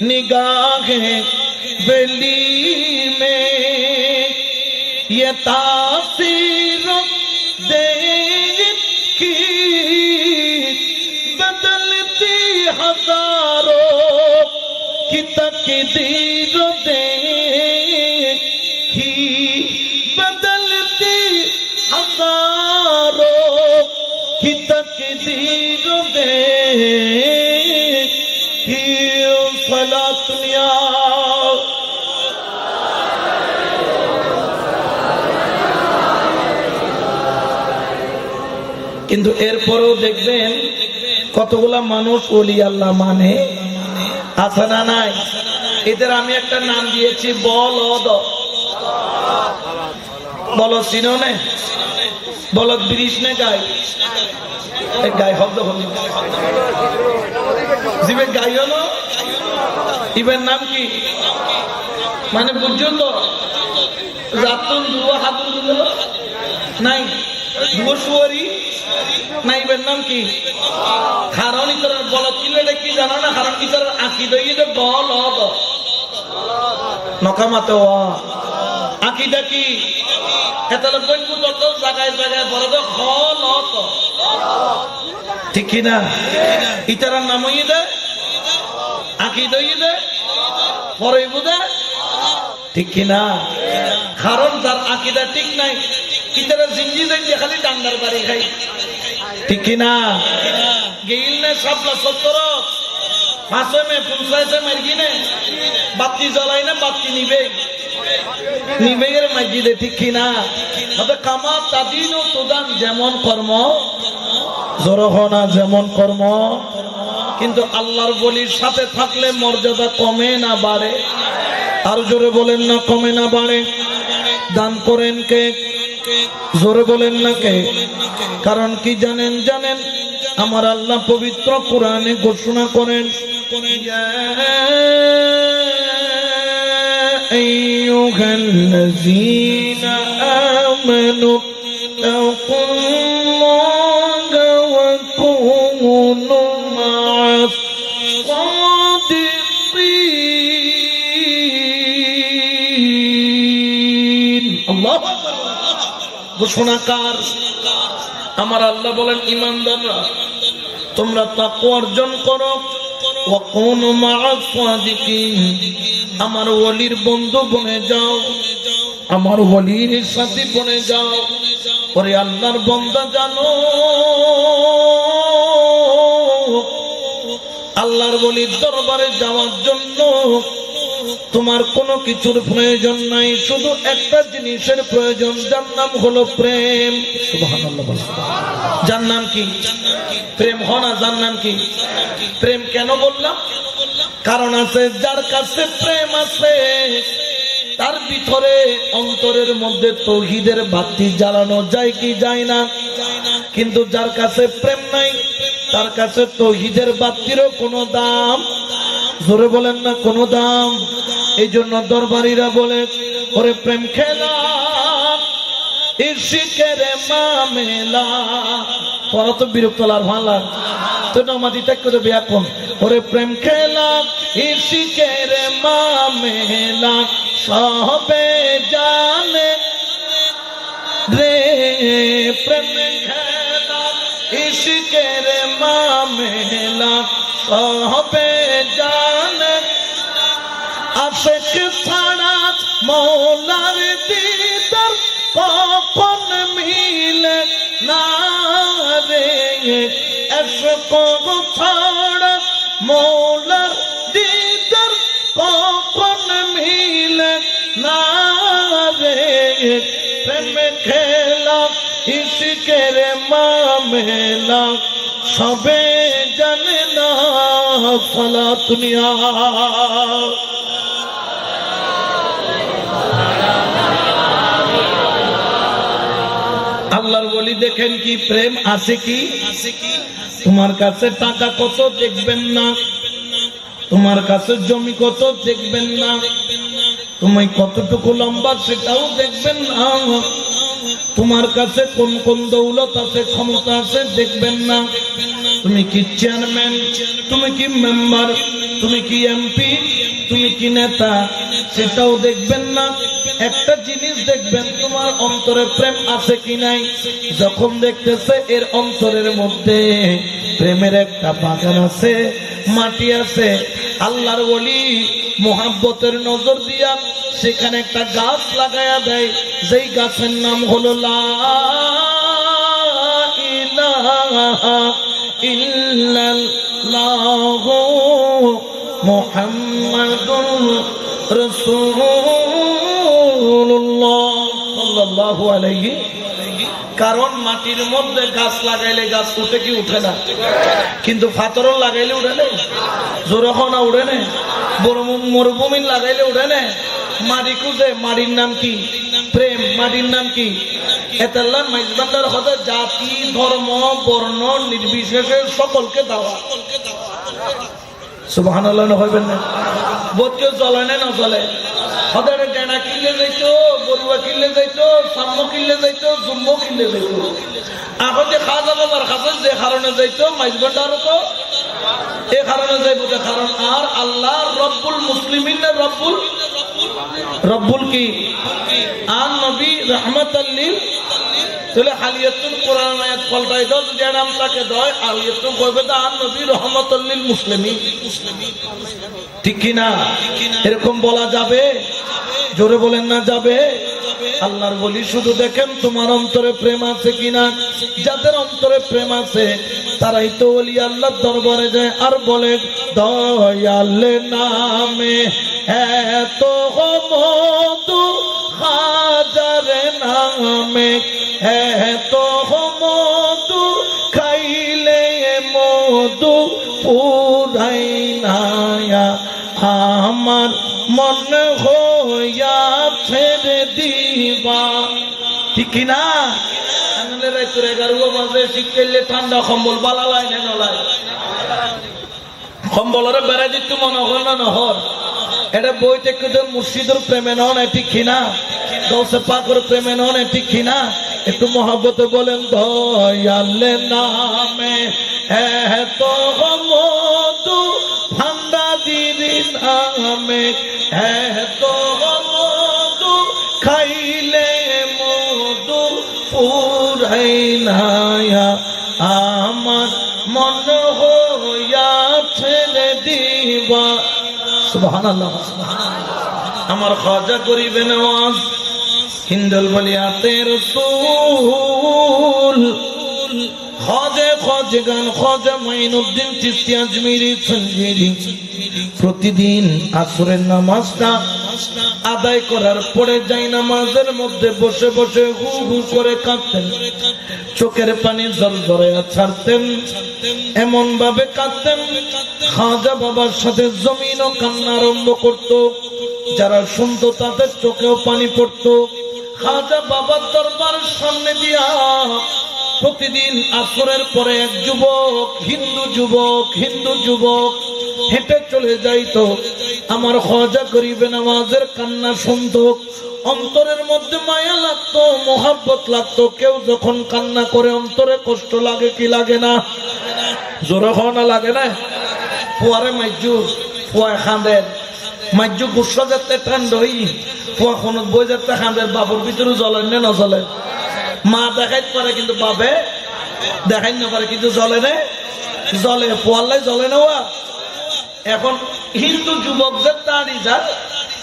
निगाहे बेली में ये तासीर देखी, बदलती हजारों की तकदीर देखी, बदलती हजारों की तकदीर देखी। फला दुनिया কিন্তু এরপরেও দেখবেন কতগুলা মানুষ ওলি আল্লাহ মানে, আছে না নাই? এদের আমি একটা নাম দিয়েছি বলদ। বলদ চিনো নে? বলদ ব্রিজ নে গাই গাই শব্দ হল জিবে গাই হলো। ইবের নাম কি মানে বুঝছো তো? জাতুন দুয়া হাতুন দুলো নাই, দুয়ো শুয়ারি নাই। ইবের নাম কি? কারণ ইতর বলদ কিলে কি জানো না? কারণ ইতর আঁকি দই বলদ নকামাতে আকিদা কি? এতলে বইকু তত জায়গায় জায়গায় বলদ হলত, ঠিক কি না? ইতারার নাম হই দে আকিদা দে পরে বুঝে, ঠিক কি না? কারণ তার আকিদা ঠিক নাই, ইতারা জিঞ্জি জিঞ্জি খালি ডান্ডার বাড়ি খাই, ঠিক কি না? গেইল নে সাবলা সত্তর ফাঁসে মে পুনসাইছে মার্গিনে বাতি জ্বলাই না, বাতি নিবে নিবে এর মসজিদে, ঠিক কি না? তবে কামা তাদিন ও তুদান, যেমন কর্ম জরহনা যেমন কর্ম। কিন্তু আল্লাহর বলির সাথে থাকলে মর্যাদা কমে না বাড়ে? আর জোরে বলেন না কমে না বাড়ে? দান করেন কে? জোরে বলেন না কে? কারণ কি জানেন? জানেন আমার আল্লাহ পবিত্র কোরআনে ঘোষণা করেন, আইয়ুহাল্লাযীনা আমানু তাকুল্লাহা ওয়া কুনু মা'আস সাদিকিন। আল্লাহু আকবার। ঘোষণাকার আমার আল্লাহ বলেন, ঈমানদাররা তোমরা তাকওয়া অর্জন করো, ওয়া কুনু মা'আস সাদিকিন, আমার ওলির বন্ধু বনে যাও, আমার ওলির সাথী বনে যাও। ওরে আল্লাহর বান্দা জানো, আল্লাহর ওলির দরবারে যাওয়ার জন্য তোমার কোনো কিছুর প্রয়োজন নাই, শুধু একটা জিনিসের প্রয়োজন, যার নাম হলো প্রেম। সুবহানাল্লাহ। যার নাম কি? প্রেম। হনা যার নাম কি? প্রেম। কেন বললাম? কারণ আছে, যার কাছে প্রেম আছে তার ভিতরে অন্তরের মধ্যে তৌহিদের বাতি জ্বালানো যায় কি যায় না? কিন্তু যার কাছে প্রেম নাই তার কাছে তৌহিদের বাতিরও কোনো দাম, জোরে বলেন না কোনো দাম। এই জন্য দরবারীরা বলে, ওরে প্রেম খেলা ইশকের মামেলা, পড়া তো বিরক্ত লার ভালা তো নামাজি ত্যাগ করে বিয়া কম। ওরে প্রেম খেলা ইশকের মামেলা, সবে জানে রে প্রেম খেলা ইশকের মামেলা, সবে জানে। আশিক ছাড়া মৌলার দিদার কখন মিলে না রে, আশিক ছাড়া মৌলার দিদার কখন মিলে না রে, প্রেম খেলা ইশকের মামেলা, সবে জানে না ফলা দুনিয়া। আল্লাহর ওলি দেখেন কি প্রেম আছে কি? তোমার কাছে টাকা কত দেখবেন না, তোমার কাছে জমি কত দেখবেন না, তুমি কতটুকু লম্বা সেটাও দেখবেন না, তোমার কাছে কোন কোন দৌলত আছে ক্ষমতা আছে দেখবেন না, তুমি কি চেয়ারম্যান, তুমি কি মেম্বার, তুমি কি এমপি, তুমি কি নেতা সেটাও দেখবেন না। একটা জিনিস দেখবেন, তোমার অন্তরে প্রেম আছে কি নাই। যখন দেখতেছে এর অন্তরের মধ্যে প্রেমের একটা বাগান আছে, মাটি আছে, আল্লাহর ওলি মোহাব্বতের নজর দিয়া সেখানে একটা গাছ লাগায়া দেয়, যেই গাছের নাম হলো লা ইলাহা ইল্লাল্লাহু মুহাম্মাদুর রাসূলুল্লাহ সাল্লাল্লাহু আলাইহি। কারণ মাটির মধ্যে গাছ লাগাইলে গাছ উঠে কি উঠে না, কিন্তু পাথর লাগাইলে উঠে না, জোরখনা উঠে না, মরুভূমি লাগাইলে উঠে না। মাটি খুঁজে, মাটির নাম কি? প্রেম। মাটির নাম কি? এতাল্লাহ মাইজবান্ডার হতে জাতি ধর্ম বর্ণ নির্বিশেষে সকলকে দেওয়া। সুবহানাল্লাহ হইবেন না? বতীয় চলে না চলে? হদের ডেনা কিনলে যাইতো, বড়ুয়া কিনলে যাইতো, সাম্য কিনলে যাইতো, জুম্ম কিনলে যাইতো। এখন যে খাজা বাবার কাছে যে কারণে যাইতো মাইজবান্ডারও তো এ কারণে যাইব, যে কারণ আর আল্লাহ রব্বুল মুসলিমিন না রব্বুল কি আর নবী রাহমাতাল লিল। তাহলে হালিয়াতুল কোরআন আয়াত পাল্টাই দাও, যে নাম তাকে দেয় হালিয়াতুল কইবে দা আর নবী রাহমাতাল লিল মুসলিমিন। ঠিক কি না? এরকম বলা যাবে? জোরে বলেন না যাবে? আল্লাহর বলি শুধু দেখেন তোমার অন্তরে প্রেম আছে কিনা। যাদের অন্তরে প্রেম আছে তারাই তো ওলি আল্লাহর দরবারে যায় আর বলে দয়াল নামে এত মধু, হাজার নামে এত মধু, খাইলে মধু পুরাই না আমার মন হইয়া ছেড়ে দিবা। ঠিক না? রাত্রে 11 বাজে শীতকালে ঠান্ডা কম্বল বালা লাই না নলায়, কম্বলরে বেড়াই দিতে মনে হল না নহর। এটা বই থেকে মুর্শিদের প্রেমে নয়, ঠিক কিনা? দৌসে পাকর প্রেমে নয়, ঠিক কিনা? একটু মহব্বতে বলেন দয়াল নামে এত মধু, ভান্ডারির নামে এত মধু, খাইলে মধু পুরাই না আমার মন হইয়া ছেড়ে দিবা। সুবহানাল্লাহ। আমার খাজা করিবে নওয়াজ হিন্দল বলিয়াতে রসুল, খাজা খাজা গান খাজা মাইনুদ্দিন চিশতি আজমিরি সঞ্জিরি প্রতিদিন আসরের নামাজটা আদায় করার পরে যাই নামাজের মধ্যে বসে বসে হু হু করে কাঁদতেন, চোখের পানি জলজলে ছাড়তেন, এমন ভাবে কাঁদতেন খাজা বাবার সাথে জমিনও কান্না আরম্ভ করত। যারা শুনতো তাদের চোখেও পানি পড়তো। খাজা বাবার দরবারের সামনে দিয়া প্রতিদিন আসরের পরে এক হিন্দু যুবক হেঁটে চলে যাইতো। আমার খাজা করিবে নামাজের কান্না শুনতো, অন্তরের মধ্যে মায়া লাগতো, মোহাব্বত লাগতো। কেউ যখন কান্না করে অন্তরে কষ্ট লাগে কি লাগে না? জোরে খাওয়া লাগে না? ফুয়ারে মাইজু ফুয়া খাঁদের মাইজু গুসা যাতে ঠান্ড হই, ফুয়া কোন বই যাতে খাঁদের বাবুর ভিতরে জ্বলেন না নজলে। মা দেখাইতে পারে কিন্তু বাবে দেখাই না পারে, কিন্তু জ্বলে না, জ্বলে পোয়াল্লাই জ্বলে নেওয়া। এখন হিন্দু যুবকদের দাঁড়ি যায়,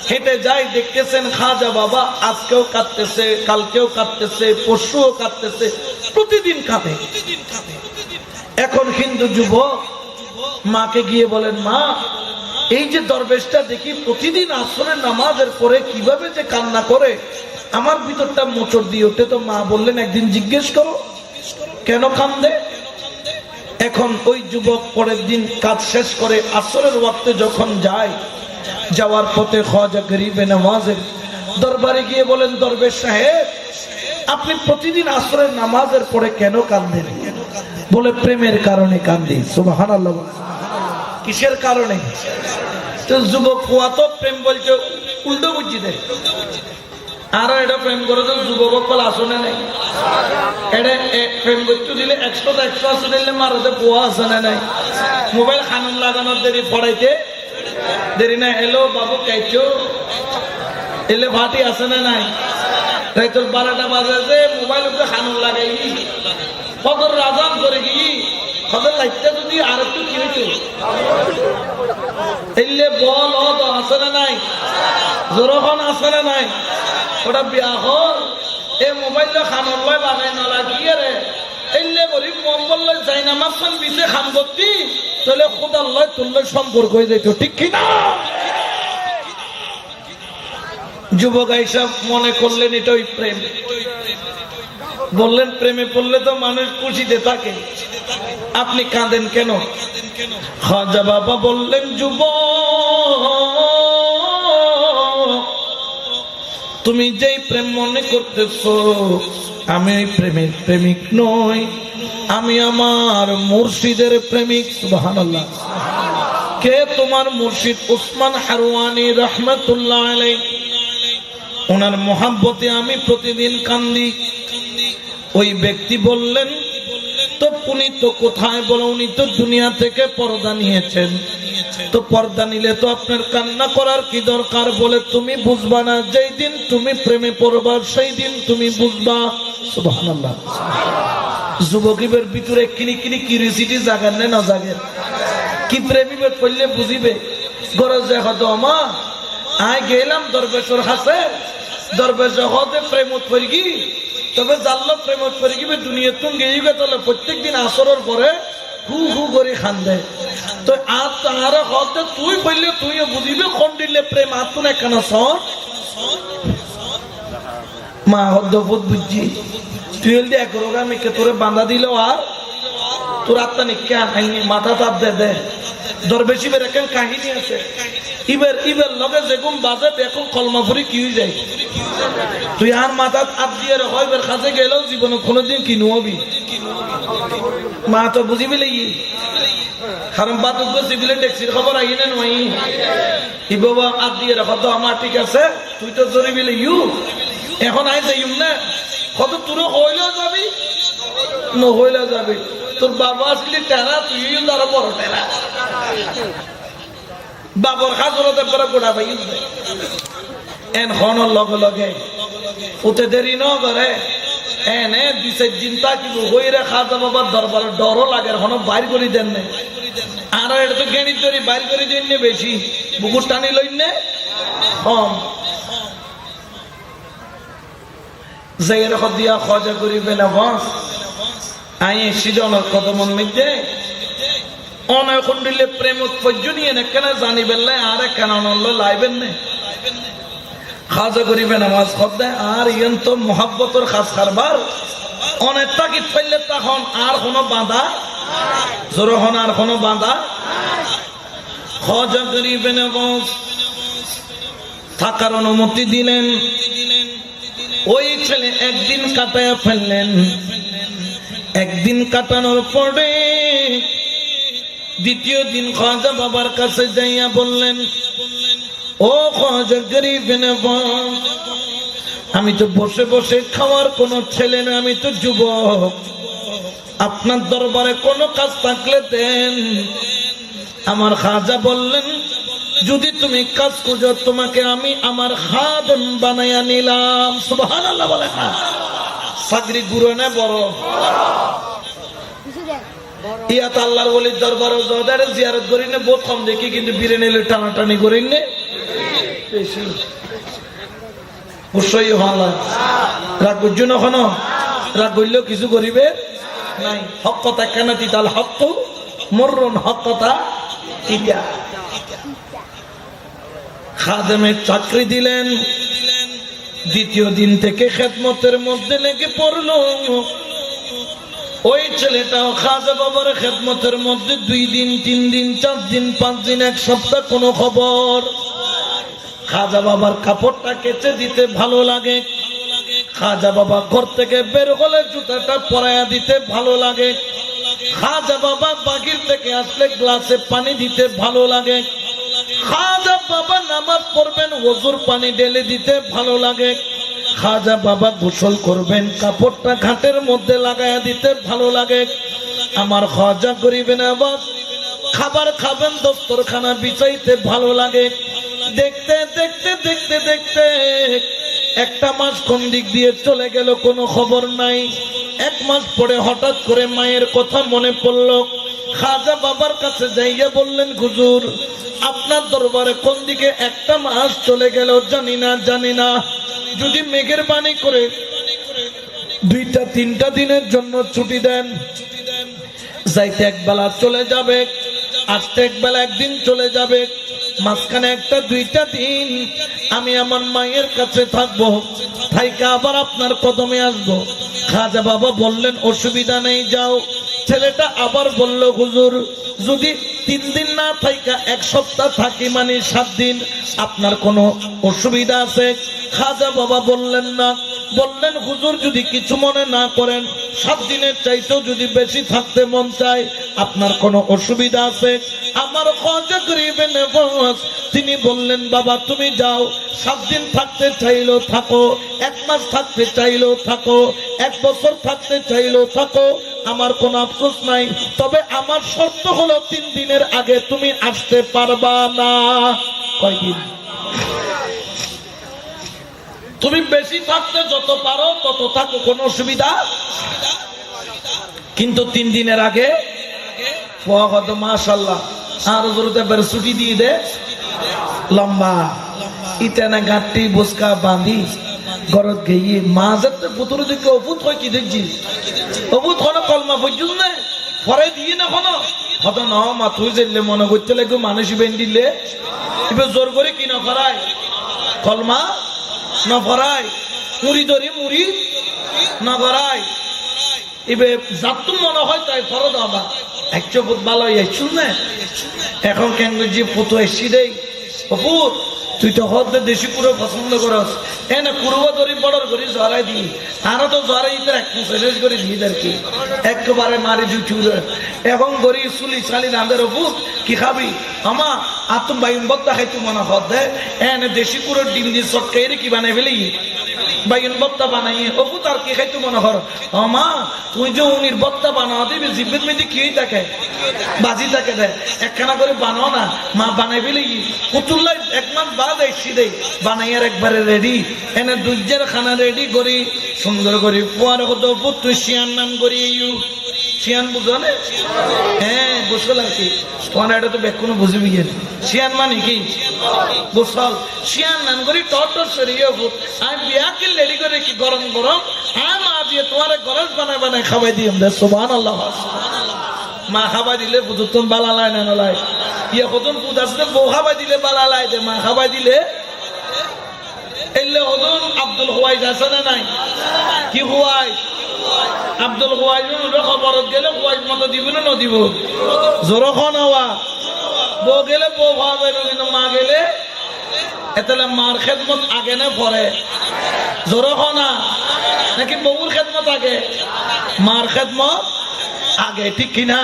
হেঁটে যায়, দেখতেছেন খাজা বাবা আজকেও কাঁদতেছে, কালকেও কাঁদতেছে, পরশুও কাঁদতেছে, প্রতিদিন কাঁদে। এখন হিন্দু যুবক মাকে গিয়ে বলেন, মা এই যে দরবেশটা দেখি প্রতিদিন আসরের নামাজের পরে কিভাবে যে কান্না করে, আমার ভিতরটা মোচড় দিয়ে ওঠে। তো মা বললেন, একদিন জিজ্ঞেস করো কেন কান্দে। এখন ওই যুবক পরের দিন কাজ শেষ করে আসরের ওয়াক্তে যখন যায়, যাওয়ার পথে খাজা গরিবে নওয়াজের দরবারে গিয়ে বলেন, দরবেশ সাহেব আপনি প্রতিদিন আসরের নামাজের পরে কেন কাঁদেন? বলে, প্রেমের কারণে কান্দি। সুবহানাল্লাহ। কিসের কারণে? তো যুবক কুয়া তো প্রেম বলছে উল্টো বুঝি দেয়, আর এটা প্রেম করে তো যুবক বল আসনে নাই, এটা প্রেম করতে দিলে 100 আসনে দিলে মারতে পোয়া আসনে নাই। মোবাইল খানুন লাগানোর দেরি, পড়াইতে দেরি নাই। এলো বাবু কাইছো এলে ভাটি আছে না নাই? রাইতর 12টা বাজে যে মোবাইল উপরে খানুন লাগাই কদর রাজান করে কি কদর লাইটটা যদি আর একটু কিনেছো এলে বল আছে না নাই? জোরখন আছে না নাই? ওটা বিয়া হল এই মোবাইল খানুন লয় লাগাই না লাগিয়ে রে এলে গরিব মম্বল লয় যাই না মাসন বিছে খান করতি, তাহলে খোদার লয় তুললে সম্পর্ক হয়ে যাইতো। ঠিক কিনা? যুবক এইসব মনে করলেন এটা ওই প্রেম। বললেন প্রেমে পড়লে তো মানুষ খুশিতে থাকে, আপনি কাঁদেন কেন? খাজা বাবা বললেন, যুবক, তুমি যেই প্রেম মনে করতেছো আমি ওই প্রেমের প্রেমিক নই, আমি আমার মুর্শিদের প্রেমিক। সুবহানাল্লাহ। কে তোমার মুর্শিদ? উসমান হারওয়ানি রহমাতুল্লাহ আলাইহি। ওনার মোহাব্বতে আমি প্রতিদিন কান্দি। ওই ব্যক্তি বললেন, তো উনি তো কোথায়? বলো, উনি তো দুনিয়া থেকে পর্দা নিয়েছেন। তো পর্দা নিলে তো আপনার কান্না করার কি দরকার? বলে, তুমি বুঝবা না, যেই দিন তুমি প্রেমে পড়বা সেই দিন তুমি বুঝবা। সুবহানাল্লাহ। যুবকের ভিতরে কিনি কিনি কিউরিসিটি জাগান না জাগেন? কি প্রেমিবে পড়লে বুঝিবে? গরজ দেখা তো মা আয় গেলাম দরবেশর হাসে, দরবেশ হতে প্রেমত পড়ি কি, তবে জানলো প্রেমত পড়ি কি দুনিয়া তুম গেই গে, তাহলে প্রত্যেক দিন আসরের পরে হু হু করে খান্দে। তো আর তাহারা হতে তুই বললে তুইও বুঝিবে কোন দিলে প্রেম আতুন একখানা সর মা হদ্দ বুঝছি। তুই হল এক রোগামিকে তোরে বাঁধা দিল আর তোর আত্মা নিকা খাইনি, মাথা তাপ দে দে। দরবেশি বের একটা কাহিনী আছে, ইবের লগে যেগুম বাজে দেখো কলমা ফুরি কি হয়ে যায়। তুই আর মাথা হাত দিয়ে রাখো, এবার কাছে গেলেও জীবনে কোনোদিন কিনু হবি মা তো বুঝিবি লাগি। কারণ বাদ সিভিলে ট্যাক্সির খবর আই না নয়, ই বাবা হাত দিয়ে রাখো তো আমার ঠিক আছে, তুই তো জরিবি ইউ এখন আই যাইম না, কত তোর হইলেও যাবি নহইলেও যাবি। তোর বাবা আসলে টেরা, তুই আরো বড় টেরা। বাবর খাজরতে করে গোড়া ভাই এন হন লগে লগে ওতে দেরি ন করে এনে দিছে চিন্তা কি হইরে খাজা বাবার দরবারে ডরও লাগে, হন বাইর করে দেন না। আর এটা তো জ্ঞানী তরি বাইর করে দেন না, বেশি বুকুর টানি লইন না কম যে এরকম দিয়া খজা করিবে না বস। আই সিজনের কদমন মধ্যে অনয় খন্ডিলে প্রেম উৎপর্জনীয় কেন জানিবেন আর কেন লাইবেন না খাজা করিবে নামাজ খদ্দায় আর ইয়ন তো মোহাব্বতর খাস কারবার অনেক তাকিদ ফেললে তখন আর কোনো বাঁধা জোরহন আর কোনো বাঁধা খাজা করিবে নামাজ থাকার অনুমতি দিলেন। ওই ছেলে একদিন কাটায়া ফেললেন। একদিন কাটানোর পরে দ্বিতীয় দিন খাজা বাবার কাছে যাইয়া বললেন, ও খাজা গরিব নওয়াজ, আমি তো বসে বসে খাওয়ার কোনো ছেলে না, আমি তো যুবক, আপনার দরবারে কোনো কাজ থাকলে দেন। আমার খাজা বললেন, যদি তুমি কাজ খুঁজো তোমাকে আমি আমার খাদেম বানাইয়া নিলাম। সুবহানাল্লাহ বলে না, চাকরি গুরু না বড় ইয়াত আল্লাহর ওলির দরবারে জদারে জিয়ারত করি না বহুত কম দেখি, কিন্তু বীরে নিলে টানাটানি করি না বেশি। অবশ্যই ভালো রাগ করছো না, কোনো রাগ করলেও কিছু করিবে নাই। হক কথা কেন তিতাল হক তো মরণ, হক কথা তিতা। খাদেমের চাকরি দিলেন। দ্বিতীয় দিন থেকে খেদমতের মধ্যে লেগে পড়লো। ওই ছেলেটাও খাজা বাবার খেদমতের মধ্যে 2 দিন 3 দিন 4 দিন 5 দিন 1 সপ্তাহ কোনো খবর। খাজা বাবার কাপড়টা কেচে দিতে ভালো লাগে, খাজা বাবা ঘর থেকে বের হলে জুতাটা পরাইয়া দিতে ভালো লাগে, খাজা বাবা বাগির থেকে আসলে গ্লাসে পানি দিতে ভালো লাগে, খাজা বাবা নামাজ পড়বেন ওযুর পানি ঢেলে দিতে ভালো লাগে, খাজা বাবা গোসল করবেন কাপড়টা ঘাটের মধ্যে লাগাইয়া দিতে ভালো লাগে। আমার খাজা করিবেন আবার খাবার খাবেন দস্তরখানা বিছাইতে ভালো লাগে। দেখতে দেখতে দেখতে দেখতে 1 মাস কোন দিক দিয়ে চলে গেল কোনো খবর নাই। 1 মাস পরে হঠাৎ করে মায়ের কথা মনে পড়ল। খাজা বাবার কাছে যাইয়া বললেন, হুজুর আপনার দরবারে কোন দিকে 1 মাস চলে গেল জানি না, যদি মেঘের বাণী করে 2টা 3টা দিনের জন্য ছুটি দেন, যাইতে 1 বেলা চলে যাবে, আসতে 1 বেলা 1 দিন চলে যাবে, মাঝখানে 1টা 2টা দিন আমি আমার মায়ের কাছে থাকবো, থাইকা আবার আপনার কদমে আসবো। খাজা বাবা বললেন অসুবিধা নেই যাও। ছেলেটা আবার বলল হুজুর যদি 3 দিন না থাইকা 1 সপ্তাহ থাকি মানে 7 দিন, আপনার কোনো অসুবিধা আছে? খাজা বাবা বললেন না। বললেন হুজুর যদি কিছু মনে না করেন 7 দিনের চাইতেও যদি বেশি থাকতে মন চায় আপনার কোনো অসুবিধা আছে? আমার খাজা গরিবে নওয়াজ তিনি বললেন বাবা তুমি যাও, 7 দিন থাকতে চাইলেও থাকো, 1 মাস থাকতে চাইলেও থাকো, 1 বছর থাকতে চাইলেও থাকো, আমার কোনো আফসোস নাই, তবে আমার শর্ত হলো 3 দিনের আগে তুমি আসতে পারবা না। কয়দিন? তুমি বেশি থাকতে যত পারো তত থাকো, কোনো অসুবিধা, কিন্তু 3 দিনের আগে মাশাআল্লাহ আর জোরতে বের ছুটি দিয়ে দে লম্বা ইটানা গাঁটি বসকা বাঁধি গরত গিয়ে মাঝে পুতুর দিকে অভূত হয় কি দেখছি অভূত হলো কলমা পর্যন্ত পরে দিয়ে না কোনো হতো ন মা তুই যেলে মনে করতে লাগবে মানুষ বেন্ডিলে এবার জোর করে কি না করায় কলমা না করায়, মুড়ি ধরি মুড়ি না করায়, এবার যাত মনে হয় তাই ফরদ হবা একশো ফুট ভালো শুন না। এখন কেন যে পুতো এসছি দেই অপুর তুই তো হতে দেশি পুরো পছন্দ করস এনে পুরো ধরি বড় করি জড়াই দি আরো তো জড়াই শেষ করে দিয়ে আর কি একেবারে মারি জুচুরে এখন গড়ি চুলি চালি রাঁধের অপুর কি খাবি আমা আর তুমি বাইন বত্তা খাইতো মনে হত দে এনে দেশি পুরো ডিম দিয়ে চটকাই কি বানাই ফেলি বাইন বত্তা বানাই অপু তার কি খাইতো মনে কর আমা তুই যে উনির বত্তা বানাও দিবি জিব্বের মেয়েদের কি থাকে বাজি থাকে দেয় একখানা করে বানাও না মা বানাই ফেলি পুতুল্লাই 1 মাস বাদ এসছি দেই বানাইয়ার একবারে রেডি এনে দুজের খানা রেডি করি সুন্দর করি পরে কত অপু তুই শিয়ান নাম করি শিয়ান বুঝো না? হ্যাঁ গোসল আর কি তোমার এটা তো বেকুনো বুঝবি শিয়ান মানে কি গোসল শিয়ান নাম করি টর সরিয়ে আমি বিয়াকে লেডি করে কি গরম গরম হ্যাঁ মা দিয়ে তোমার গরজ বানায় বানায় খাওয়াই দিই আমাদের সুবহানাল্লাহ। মা খাবাই দিলে পুতুন বালা লাই না লাই ইয়ে কতন পুত আসলে বউ খাবাই দিলে বালা লাই দে মা খাবাই দিলে এলে হদন আব্দুল হুয়াইজ আছে না নাই? কি হুয়াইজ? আব্দুল হুয়াইজ খবরত গেলে হুয়াইজ মতো দিব না দিব জোরখন হওয়া বউ গেলে বউ ভাবা যাবে কিন্তু মা গেলে এতলে মার খেদমত আগে না পরে জোরখনা নাকি বউর খেদমত আগে মার খেদমত আগে ঠিক কিনা?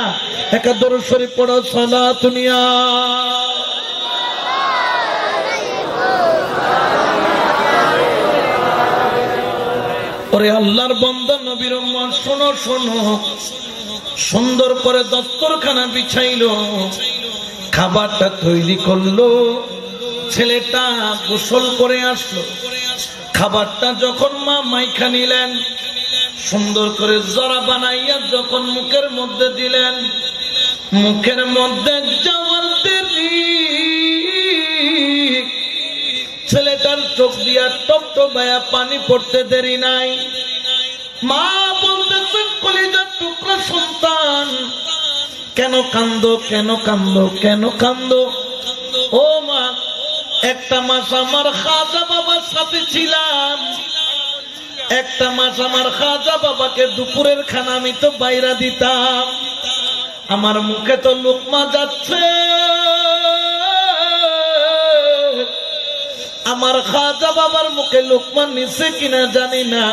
একটা দরুদ শরীফ পড়ো সালাতুনিয়া ওরে আল্লাহর বান্দা নবীর উম্মত শোনো শোনো সুন্দর করে দস্তরখানা বিছাইলো খাবারটা তৈরি করলো ছেলেটা গোসল করে আসলো খাবারটা যখন মা মাইখা নিলেন সুন্দর করে জরা বানাইয়া যখন মুখের মধ্যে দিলেন মুখের মধ্যে যাওয়ার দেরি ছেলেটার চোখ দিয়া টপ টপায়া পানি পড়তে দেরি নাই। মা বলতেছেন কলিজার টুকরা সন্তান কেন কান্দো কেন কান্দো কেন কান্দো? ও মা 1 মাস আমার খাজা বাবার সাথে ছিলাম, 1 মাস আমার খাজা বাবাকে দুপুরের খানা আমি তো বাইরা দিতাম, আমার মুখে তো লোকমা যাচ্ছে, আমার খাজা বাবার মুখে লোকমা নিছে কিনা জানি না,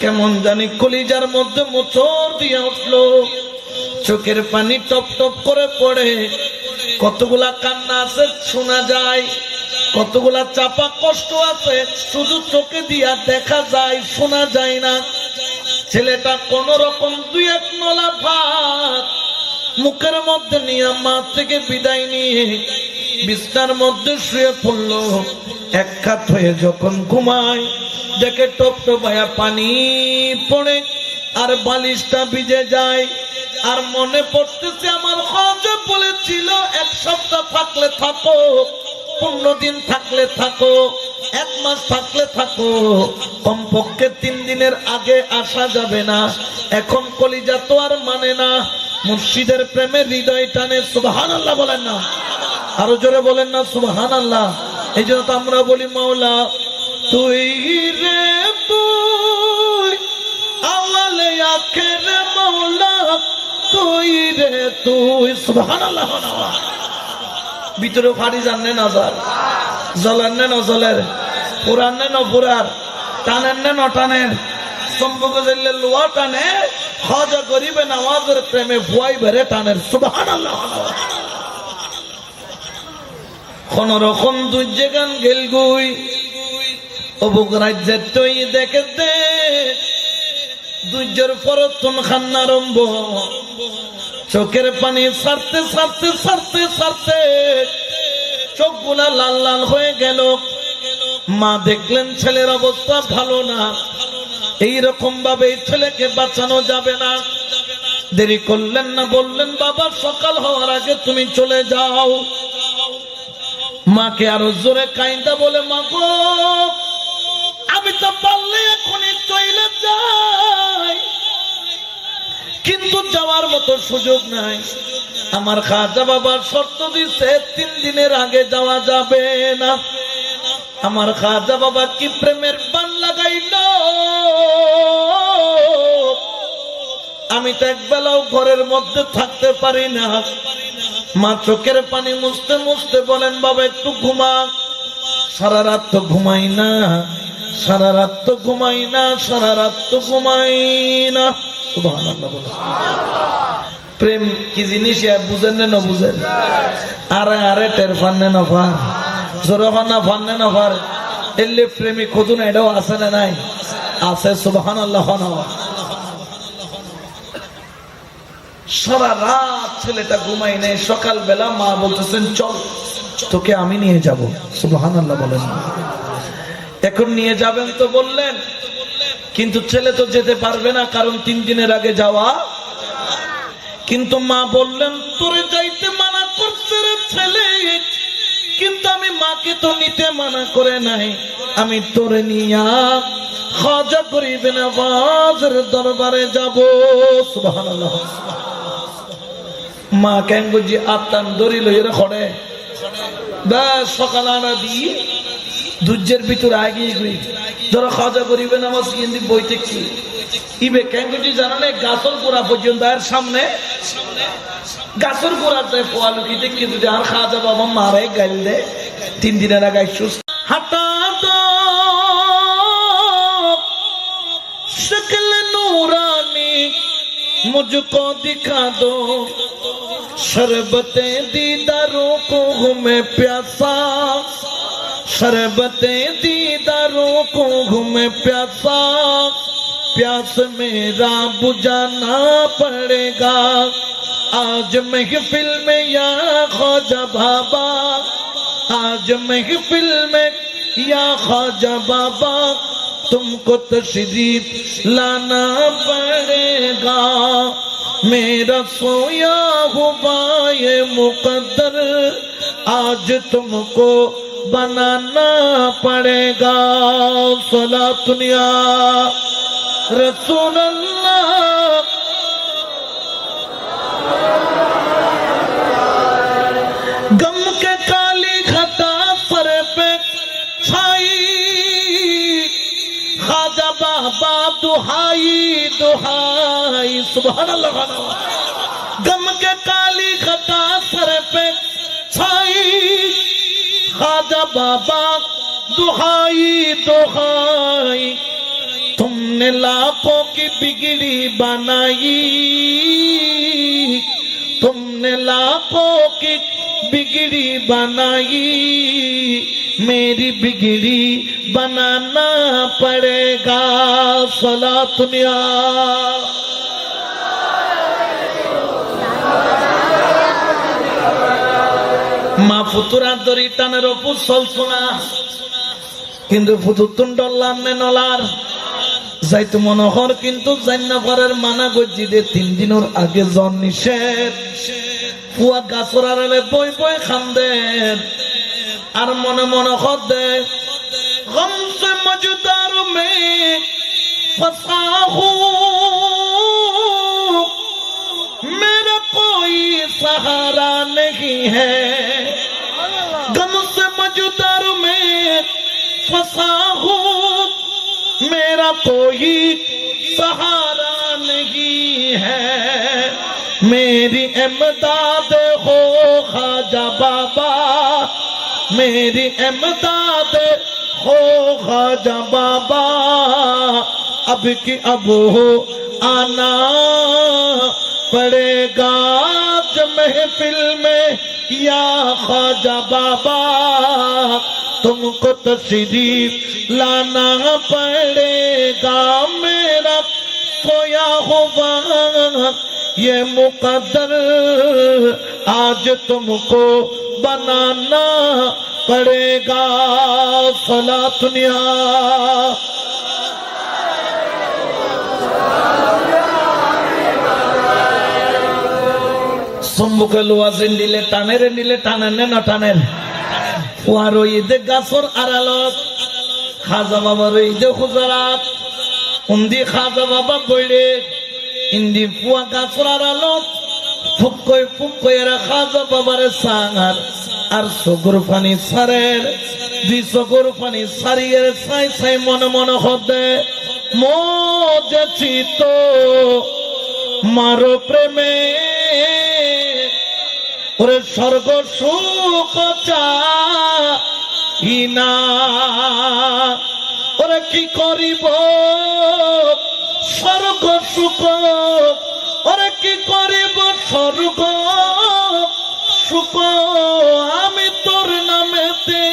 কেমন জানি কলিজার মধ্যে মোচড় দিয়ে উঠলো, চোখের পানি টপ টপ করে পড়ে, কতগুলা কান্না আছে শোনা যায়, কতগুলা চাপা কষ্ট আছে শুধু চোখে দিয়া দেখা যায় শোনা যায় না। ছেলেটা কোন রকম 2-1 নলা ভাত মুখের মধ্যে নিয়ে মা থেকে বিদায় নিয়ে বিছানার মধ্যে শুয়ে পড়লো। এক কাত হয়ে যখন ঘুমায় দেখে টপ টপায়া পানি পড়ে আর বালিশটা ভিজে যায়, আর মনে পড়তেছে আমার খাজা বলেছিল 1 সপ্তাহ থাকলে থাকো, 15 দিন থাকলে থাকো, 1 মাস থাকলে থাকো, কমপক্ষে 3 দিনের আগে আসা যাবে না। এখন কলিজা তো আর মানে না, মুর্শিদের প্রেমে হৃদয় টানে। সুবহানাল্লাহ বলেন না, আরো জোরে বলেন না সুবহানাল্লাহ। এই জন্য তো আমরা বলি মাওলা তুই রে তুই আখের মৌলা তুই রে তুই সুবহানাল্লাহ। ভিতরে ফাড়ি জাননে না যার জলের নে নজলের পুরান নে নপুরার টানেন নে নটানের সম্পর্ক জেলে লোয়া টানে হজ করিবে নামাজের প্রেমে ভুয়াই বেড়ে টানের সুবহানাল্লাহ। কোন রকম দুর্যে গান গেল গুই অবুক রাজ্যের তৈ দেখে দে দুর্যের পরতন খান্নারম্ভ চোখের পানি সারতে সারতে সারতে সারতে চোখগুলা লাল লাল হয়ে গেল। মা দেখলেন ছেলের অবস্থা ভালো না, এইরকম ভাবে ছেলেকে বাঁচানো যাবে না। দেরি করলেন না, বললেন বাবা সকাল হওয়ার আগে তুমি চলে যাও। মাকে আরো জোরে কাইন্দা বলে মা গো আমি তো পারলে এখনই চলে যাই, কিন্তু যাওয়ার মতো সুযোগ নাই। আমার খাজা বাবার শর্ত দিচ্ছে 3 দিনের আগে যাওয়া যাবে না। আমার খাজা বাবা কি প্রেমের বান লাগাইল, আমি তো একবেলাও ঘরের মধ্যে থাকতে পারি না। মা চোখের পানি মুছতে মুছতে বলেন বাবা একটু ঘুমা। সারা রাত তো ঘুমাই না, সারা রাত তো ঘুমাই না, সারা রাত তো ঘুমাই না। সুবহানাল্লাহ। প্রেম কি জিনিস বুঝেন না বুঝেন? আরে আরে টের ফান্নে নফার জোরে ফান্না ফান্নে নফার এলে প্রেমিক খুঁজুন এটাও আছে না নাই? আছে। সুবহানাল্লাহ। সারা রাত ছেলেটা ঘুমাই নেই। সকালবেলা মা বলতেছেন চল তোকে আমি নিয়ে যাব। সুবহানাল্লাহ বলেন। এখন নিয়ে যাবেন তো বললেন, কিন্তু ছেলে তো যেতে পারবে না, কারণ 3 দিনের আগে যাওয়া। কিন্তু মা বললেন তোরে যাইতে মানা করছে রে ছেলে, কিন্তু আমি মাকে তো নিতে মানা করে নাই। আমি তোরে নিয়া খাজা করিবে না বাজের দরবারে যাব। সুবহানাল্লাহ। মা কেন বুঝি আত্মান দড়ি লইরে খড়ে ব্যাস সকাল আনা দিই দুর্যের ভিতরে আগে গই ধরো খাজা করিবে না আমার কিন্তু বইতে কি ইবে কেন বুঝি জানালে গাছর গোড়া পর্যন্ত আর সামনে গাছর গোড়াতে পোয়ালুকিতে কিন্তু আর খাজা বাবা মারে গাইল দে 3 দিনের আগে সুস্থ হাঁটা দো शकल नूरानी मुझको दिखा दो शरबते दीदारों को घूमे प्यासा शरबते दीदारों को घूमे प्यासा प्यास मेरा बुझाना पड़ेगा आज महफिल में या ख्वाजा बाबा आज महफिल में या ख्वाजा बाबा तुमको तशरीफ लाना पड़ेगा मेरा सोया हुआ ये मुकद्दर आज तुमको बनाना पड़ेगा सलातुन या रसूल अल्लाह गम के काली घटा सर पे छाई खाजा बाबा दुहाई दुहाई सुभानअल्लाह गम के काली घटा सर पे छाई खाजा बाबा दुहाई दुहाई तुमने लाखों की बिगड़ी बनाई तुमने लाखों की बिगड़ी बनाई मेरी बिगड़ी बनाना पड़ेगा सलातुन या মা ফুতুরা দরি টানের ওপর চলছনা কিন্তু ফুতুর তুন্ডলার নে নলার যাইতো মনোহর কিন্তু জান্নাফারের মানা গজ্জি দে 3 দিনের আগে জন নিষেধ ফুয়া গাছরারে বই বই খান্দেন আর মনে মনে খদে গম সে মজদার মে ফসা হু मेरा कोई सहारा नहीं है गम से मजदार में फंसा हूँ मेरा कोई सहारा नहीं है मेरी इमदाद हो ख्वाजा बाबा मेरी इमदाद हो ख्वाजा बाबा अब की अब हो आना पड़ेगा जब महफिल में या ख्वाजा बाबा तुमको तशरीफ लाना पड़ेगा मेरा सोया हुआ ये मुकद्दर आज तुमको बनाना पड़ेगा फला दुनिया সম্মুখে লোয়াজেন দিলে টানেন না টানেন ওয়ার ঈদে গাছর আড়ালত খাজা বাবার ঈদে খুজরাত উন্দি খাজা বাবা বইলে ইন্দি ফুয়া গাছর আড়ালত ফুক এরা খাজা বাবারে সাঙার আর সগর পানি সারের দুই সগর পানি সারিয়ের ছাই মনে মনে হদে মজেছি তো মারো প্রেমে ওরে স্বর্গ সুখ চাহিনা ওরে কি করিব স্বর্গ সুখ ওরে কি করিব স্বর্গ সুখ আমি তোর নামেতে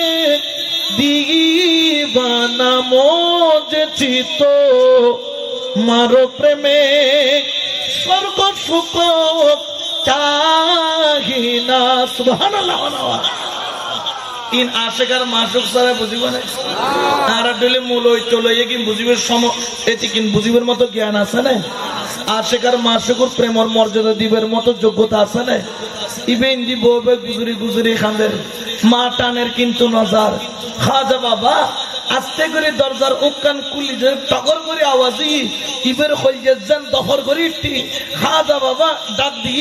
দিবানা মজেছি তো মারো প্রেমে স্বর্গ সুখ চাহিনা সুবহানাল্লাহ ইন আশিকার মাসুক সারা বুঝিব না আর ডলে মূল ওই চলে কি বুঝিবের সম এটি কিন বুঝিবের মতো জ্ঞান আছে না আশিকার মাসুকুর প্রেমর মর্যাদা দিবের মতো যোগ্যতা আছে না ইবেন দি ববে গুজরি খান্দের মা টানের কিন্তু নজর খাজা বাবা আস্তে করে দরজার উকান কুলি যে টগর করে আওয়াজি ইবের হইয়ে যেন দখর করে ইটি খাজা বাবা ডাক দি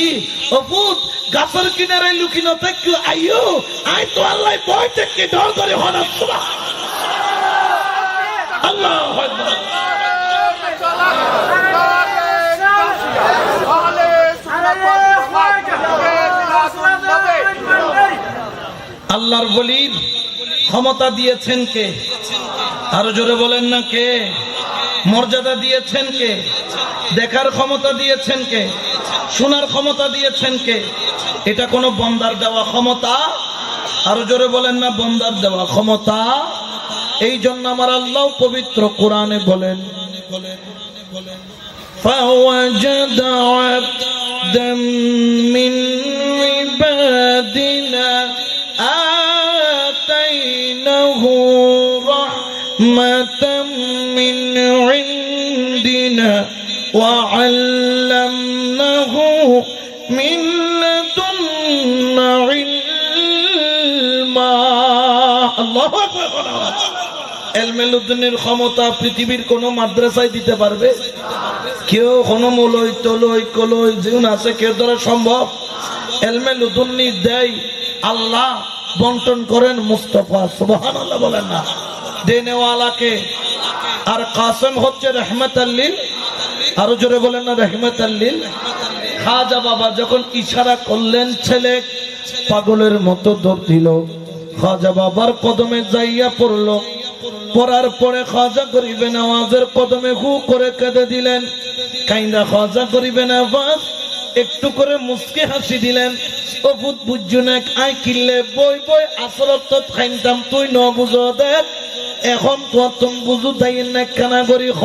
অপুত গাছের কিনারে লুকিনো থাকি আইও আই তো আল্লাহ ভয় থেকে ডর করে হনা সুবহানাল্লাহ আল্লাহু আকবার আল্লাহর ওলির ক্ষমতা দিয়েছেন কে আরো জোরে বলেন না কে মর্যাদা দিয়েছেন কে দেখার ক্ষমতা দিয়েছেন কে শোনার ক্ষমতা দিয়েছেন কে এটা কোন বন্দার দেওয়া ক্ষমতা আরো জোরে বলেন না বন্দার দেওয়া ক্ষমতা এই জন্য আমার আল্লাহ পবিত্র কোরআনে বলেন فوجد عبدا من عبادنا آتيناه رحمة من عندنا وعلمناه من لدنا علما الله أكبر এলমেলুদ্দিনের ক্ষমতা পৃথিবীর কোন মাদ্রাসায় দিতে পারবে কেউ কোন মূলই তলই কলই যেন আছে কেউ দ্বারা সম্ভব এলমেলুদ্দিনী দেয় আল্লাহ বন্টন করেন মুস্তাফা সুবহানাল্লাহ বলেন না দেনেওয়ালাকে আর কাসেম হচ্ছে রহমাতাল লিল আরো জোরে বলেন না রহমাতাল লিল খাজা বাবা যখন ইশারা করলেন ছেলে পাগলের মতো দৌড় দিল খাজা বাবার কদমে যাইয়া পড়লো পড়ার পরে খাজা করিবে নওয়াজের কদমে হু করে কেঁদে দিলেন কাইন্দা খাজা করিবে নওয়াজ একটু করে মুস্কি হাসি দিলেন ও ভূত বুঝুনেক আই কিল্লে বই বই আসলত খাইতাম তুই ন বুঝো দেখ এখন তো তুমি বুঝু তাই না কানা করি খ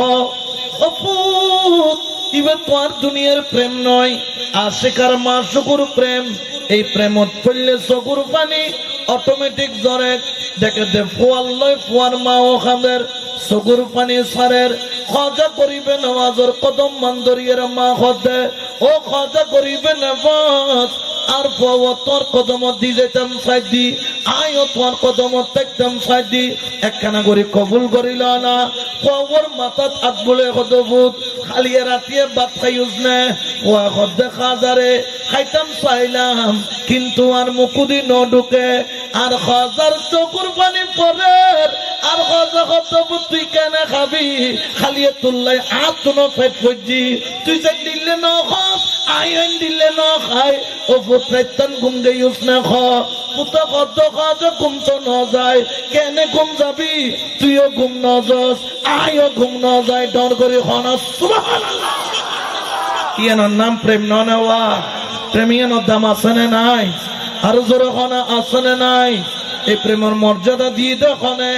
ও ভূত ইবে তোমার দুনিয়ার প্রেম নয় আশিকার মাসুকুর প্রেম এই প্রেমত পড়লে চকুর পানি অটোমেটিক জরে দেখে দে ফুয়াল লয় ফুয়ার মা ও খাদের চকুর পানি সারের খাজা করিবে নওয়াজের কদম মান্দরিয়ের মা খদে ও খাজা করিবে নওয়াজ আর পাওয়া তোর কদমত দি যেতাম সাইদি আয়ও তোর কদমত দেখতাম সাইদি একখানা করে কবুল করিল না পাওয়ার মাথাত হাত বলে কদবুত খালি রাতিয়ে ভাত খাইউজ না ও খদে খাজারে খাইতাম চাইলাম কিন্তু আর মুকুদি ন ঢুকে আর খাজার চকুর পানি পরে আর খাজা কত তুই কেন খাবি খালি তুললাই আতুন পেট পড়ছি তুই যে দিলে ন খাস আইন দিলে ন খাই ও পুত্রাইতান ঘুম দেইস না খ পুতা কত কাজ ঘুম তো ন যায় কেনে ঘুম যাবি তুইও ঘুম ন যাস আইও ঘুম ন যায় ডর করে হনা সুবহানাল্লাহ ইয়ানোর নাম প্রেম ন নেওয়া প্রেমিয়ানোর দাম আছে না নাই আর জোরে হনা আছে না নাই এই প্রেমের মর্যাদা দিয়ে দেখনে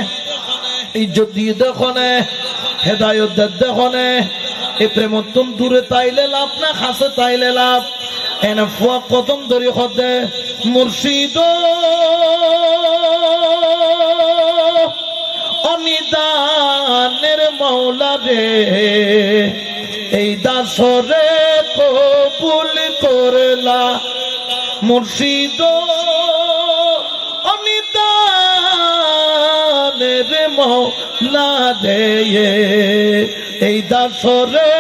ইজ্জত দিয়ে দেখনে হেদায়ত দেখনে এই প্রেম তুম দূরে তাইলে লাভ না খাসে তাইলে লাভ এনে ফুয়া কদম ধরে হদে মুর্শিদ অনিদানের মৌলা রে এই দাসরে কবুল করলা মুর্শিদ অনিদানের মৌলা রে এই দাসরে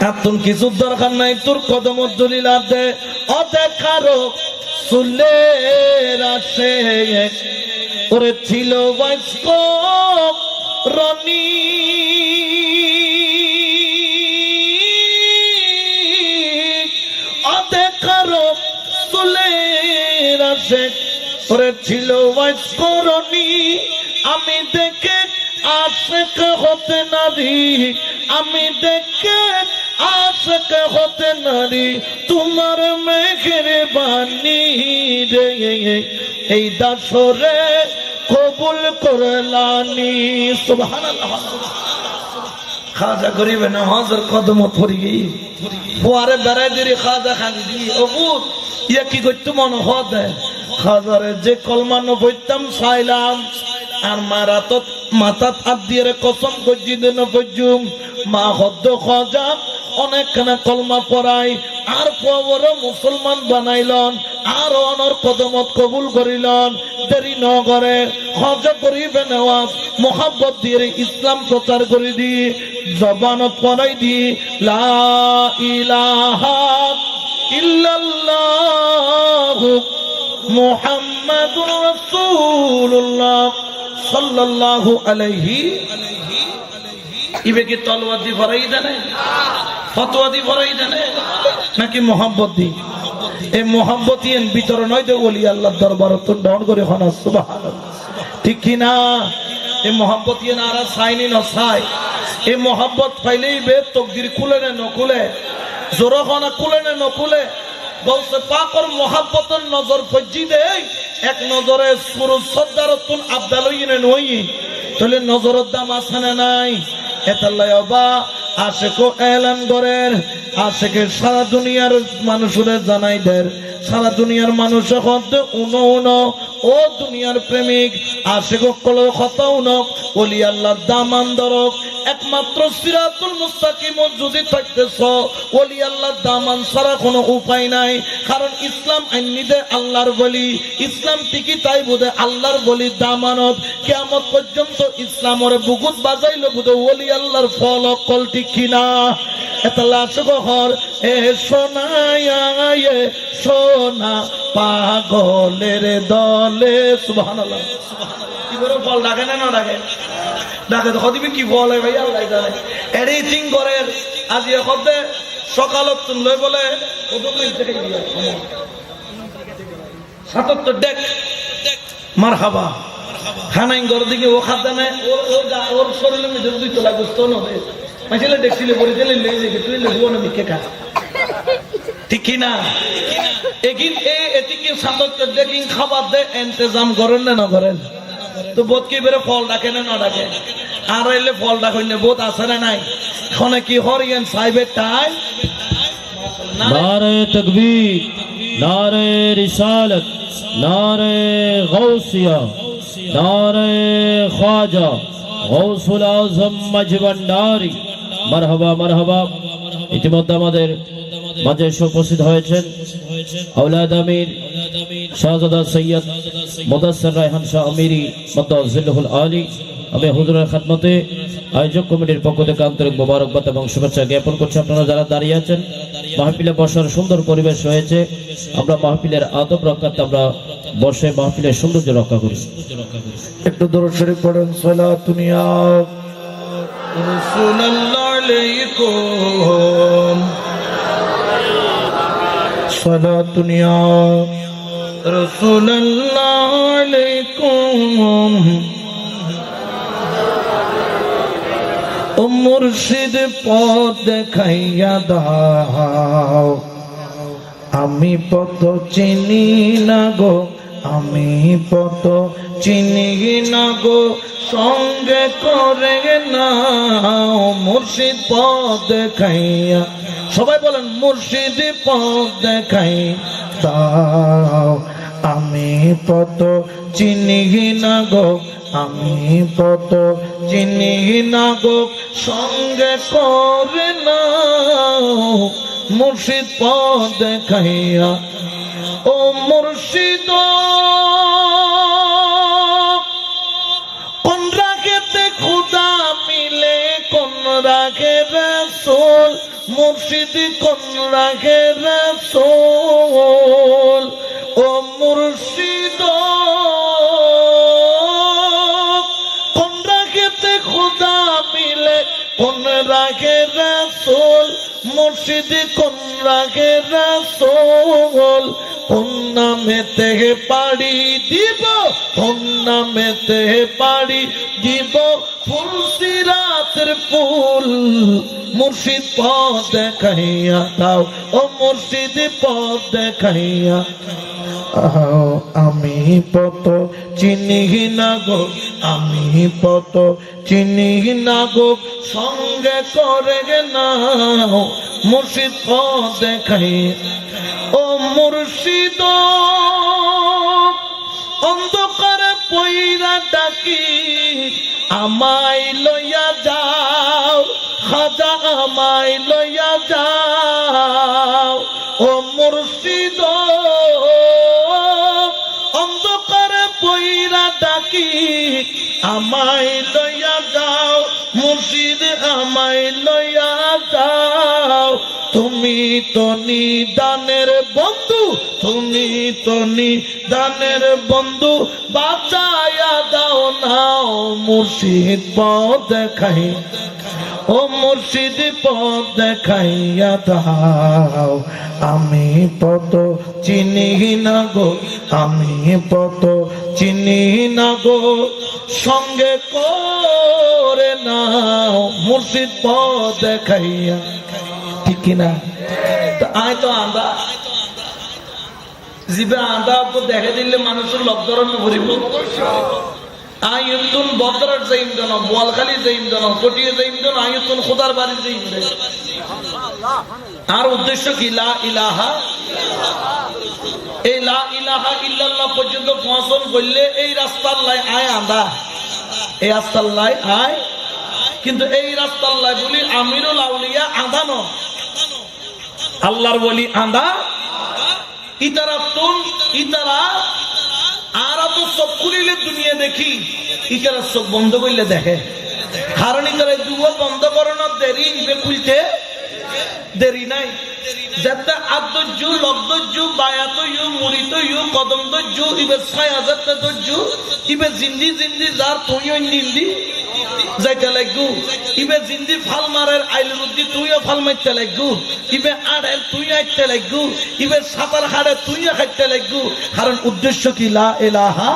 এতন কিছু দরকার নাই তোর কদম দলিলা দে অদেখারো চুলের আসে ওরে ছিল বয়স্ক রনি অদেখারো চুলের আসে ওরে ছিল বয়স্ক রনি আমি দেখে আশেক হতে নারী আমি দেখে আশেক হতে নারী তোমার মেঘের বাণী রে এই দাসরে কবুল করলানি সুবহানাল্লাহ খাজা গরিবে নামাজের কদম পড়ি ফুয়ারে বেড়াই দিরি খাজা খানি দি অবুত ইয়া কি করতে মন হদে খাজারে যে কলমা নবইতাম চাইলাম আর মারাতত মাথাত হাত দিয়ে কসম করছি দিন পর্যুম মা হদ্দ খাজা অনেকখানা কলমা পড়াই আর পর মুসলমান বানাইলন আর অনর কদমত কবুল করিলন দেরি ন করে খাজা করিবে নেওয়াজ মোহাব্বত দিয়ে ইসলাম প্রচার করে দি জবানত পড়াই দি লা ইলাহা ইল্লাল্লাহ মুহাম্মাদুর রাসূলুল্লাহ সাল্লাল্লাহু আলাইহি ইবে কি তলওয়াত দি ফরাই দেনে ফতোয়া দি ফরাই দেনে নাকি মোহাব্বত দি এই মোহাব্বত এর ভিতর নয় দে ওলি আল্লাহর দরবার তো ডন করে হনা সুবহানাল্লাহ ঠিক কি না এই মোহাব্বত এর আর সাইনি ন সাই এই মোহাব্বত পাইলেই বে তকদির খুলে না ন খুলে জোরা হনা খুলে না ন খুলে বলতে পাকর মোহাব্বতের নজর ফজি দে এক নজরে সুরুজ সদ্দারতুন আবদালইনে নই তাহলে নজরের দাম আছে না নাই এতাল্লাই অবা আশেকো এলান করেন আশেকে সারা দুনিয়ার মানুষরে জানাই দেন সারা দুনিয়ার মানুষ হতে উনো উনো ও দুনিয়ার প্রেমিক আশেকো কল কথা উনক ওলি আল্লাহ দামান দরক একমাত্র সিরাতুল মুস্তাকিম যদি থাকতেছ ওলি আল্লাহ দামান ছাড়া কোনো উপায় নাই কারণ ইসলাম আইনিদে আল্লাহর বলি ইসলাম ঠিকই তাই বোধে আল্লাহর বলি দামানত কিয়ামত পর্যন্ত ইসলামের বুকুত বাজাইলো বোধে ওলি আল্লাহর ফল কল ঠিক কিনা এতলা আশেকো হর এ সোনায় সোনা পাগলের দলে সুবহানাল্লাহ কি বড় ফল ডাকে না ডাকে ডাকে তো কদিবি কি ফল হয় ভাই আল্লাহ জানে এডিটিং করে আজ এখদে সকালত লই বলে ওদম থেকে দিয়া 77 ডেক মারহাবা খানাই ঘর দিকে ও খাদানে ওর শরীরে মধ্যে দুই তোলা গোস্ত নবে মাইছিলে দেখছিলে বলে দিলে লই যে তুই লইও না মিকে খা ঠিক কি না একিন এটিকে 77 ডেকিং খাবার দে ইন্তজাম করেন না করেন তো বোধ কি বেরে ফল ডাকে না ডাকে আর এলে ফল ডাকইলে বোধ আছে না নাই খনে কি হরিয়ান সাহেবের টাইম नारे तकबीर नारे रिसालत नारे गौसिया नारे ख्वाजा गौसुल आजम मजबंडारी मरहबा मरहबा ইতিমধ্যে আমাদের মাঝে উপস্থিত হয়েছেন আওলাদ আমির শাহজাদা সৈয়দ মুদাসসির রায়হান শাহ আমিরি মুদাজ্জিলুল আলী আমি হুজুরের খেদমতে আয়োজক কমিটির পক্ষ থেকে আন্তরিক মোবারকবাদ এবং শুভেচ্ছা জ্ঞাপন করছি। আপনারা যারা দাঁড়িয়ে আছেন মাহফিলে বসার সুন্দর পরিবেশ হয়েছে। আমরা মাহফিলের আদব রক্ষার্থে আমরা বসে মাহফিলের সৌন্দর্য রক্ষা করি। একটু দরুদ শরীফ পড়েন। সালাতুন ইয়া রাসূলুল্লাহ আলাইকুম, সালাতুন ইয়া রাসূলুল্লাহ আলাইকুম। ও মুর্শিদ পথ দেখাইয়া দাও, আমি পথ চিনি না গো, আমি পথ চিনি না গো, সঙ্গে করে নাও মুর্শিদ পথ দেখাইয়া। সবাই বলেন মুর্শিদ পথ দেখাই দাও, আমি পথ চিনি না গো, আমি পথ চিনি না গো, সঙ্গে করে নাও মুর্শিদ পথ দেখাইয়া। ও মুর্শিদ কোন রাখেতে খুদা মিলে, কোন রাখে রাসূল, মুর্শিদ কোন রাখে রাসূল। ও মুর্শিদ কোন রাখেতে খুদা মিলে, কোন রাখে রাসূল, মুর্শিদ কোন রাখে রাসূল। কোন নামেতে পাড়ি দিব, কোন নামেতে পাড়ি দিব, ফুল সিরাতের ফুল মুর্শিদ পথ দেখাইয়া দাও, ও মুর্শিদ পথ দেখাইয়া। আমি পথ চিনি না গো, আমি পথ চিনি না গো, সঙ্গে করে নাও মুর্শিদ পথ দেখাইয়া। ও মুর্শিদ অন্ধকারে পইরা ডাকি, আমায় লইয়া যাও খাজা, আমায় লইয়া যাও। ও মুর্শিদ অন্ধকারে পইরা ডাকি, আমায় লইয়া যাও মুর্শিদ, আমায় লইয়া যাও। তুমি তো নিদানের বন্ধু, তুমি তো নিদানের বন্ধু, বাঁচায়া দাও নাও মুর্শিদ পথ দেখাই। ও মুর্শিদ পথ দেখাইয়া দাও, আমি পথ চিনি না গো, আমি পথ চিনি না গো, সঙ্গে করে নাও মুর্শিদ পথ দেখাইয়া। ঠিক কিনা? আয় তো আন্দা জিবে আন্দা দেখে দিলে মানুষের লব্ধরণ ভরিব। আয়ুতুন বদরার যাইম দেন, বোয়ালখালি যাইম দেন, কটিয়ে যাইম দেন, আয়ুতুন খোদার বাড়ি যাইম দেন। আর উদ্দেশ্য কি? লা ইলাহা, এই লা ইলাহা ইল্লাল্লাহ পর্যন্ত পৌঁছন করলে এই রাস্তার লাই আয় আন্দা, এই রাস্তার লাই আয়। কিন্তু এই রাস্তার লাই বলি আমিরুল আউলিয়া আঁধানো, আল্লাহর বলি আঁধা। ইতারা তুন ইতারা আর তো সব খুলিলে দুনিয়া দেখি, ইতারা সব বন্ধ করলে দেখে। কারণ ইতারা দুয়া বন্ধ করানোর দেরি, ইবে খুলতে দেরি নাই। যাতে আদর্য লব্ধর্য বায়াত ইউ মুরিত ইউ কদম দর্য ইবে ৬০০০ দর্য ইবে জিন্দি জিন্দি যার তুইও নিন্দি যাইতে লাগু, ইবে জিন্দি ফাল মারের আইলুদ্দি তুইও ফাল মারতে লাগু, ইবে আড়ের তুই আইতে লাগু, ইবে সাতার হাড়ে তুইও খাইতে লাগু। কারণ উদ্দেশ্য কি? লা ইলাহা।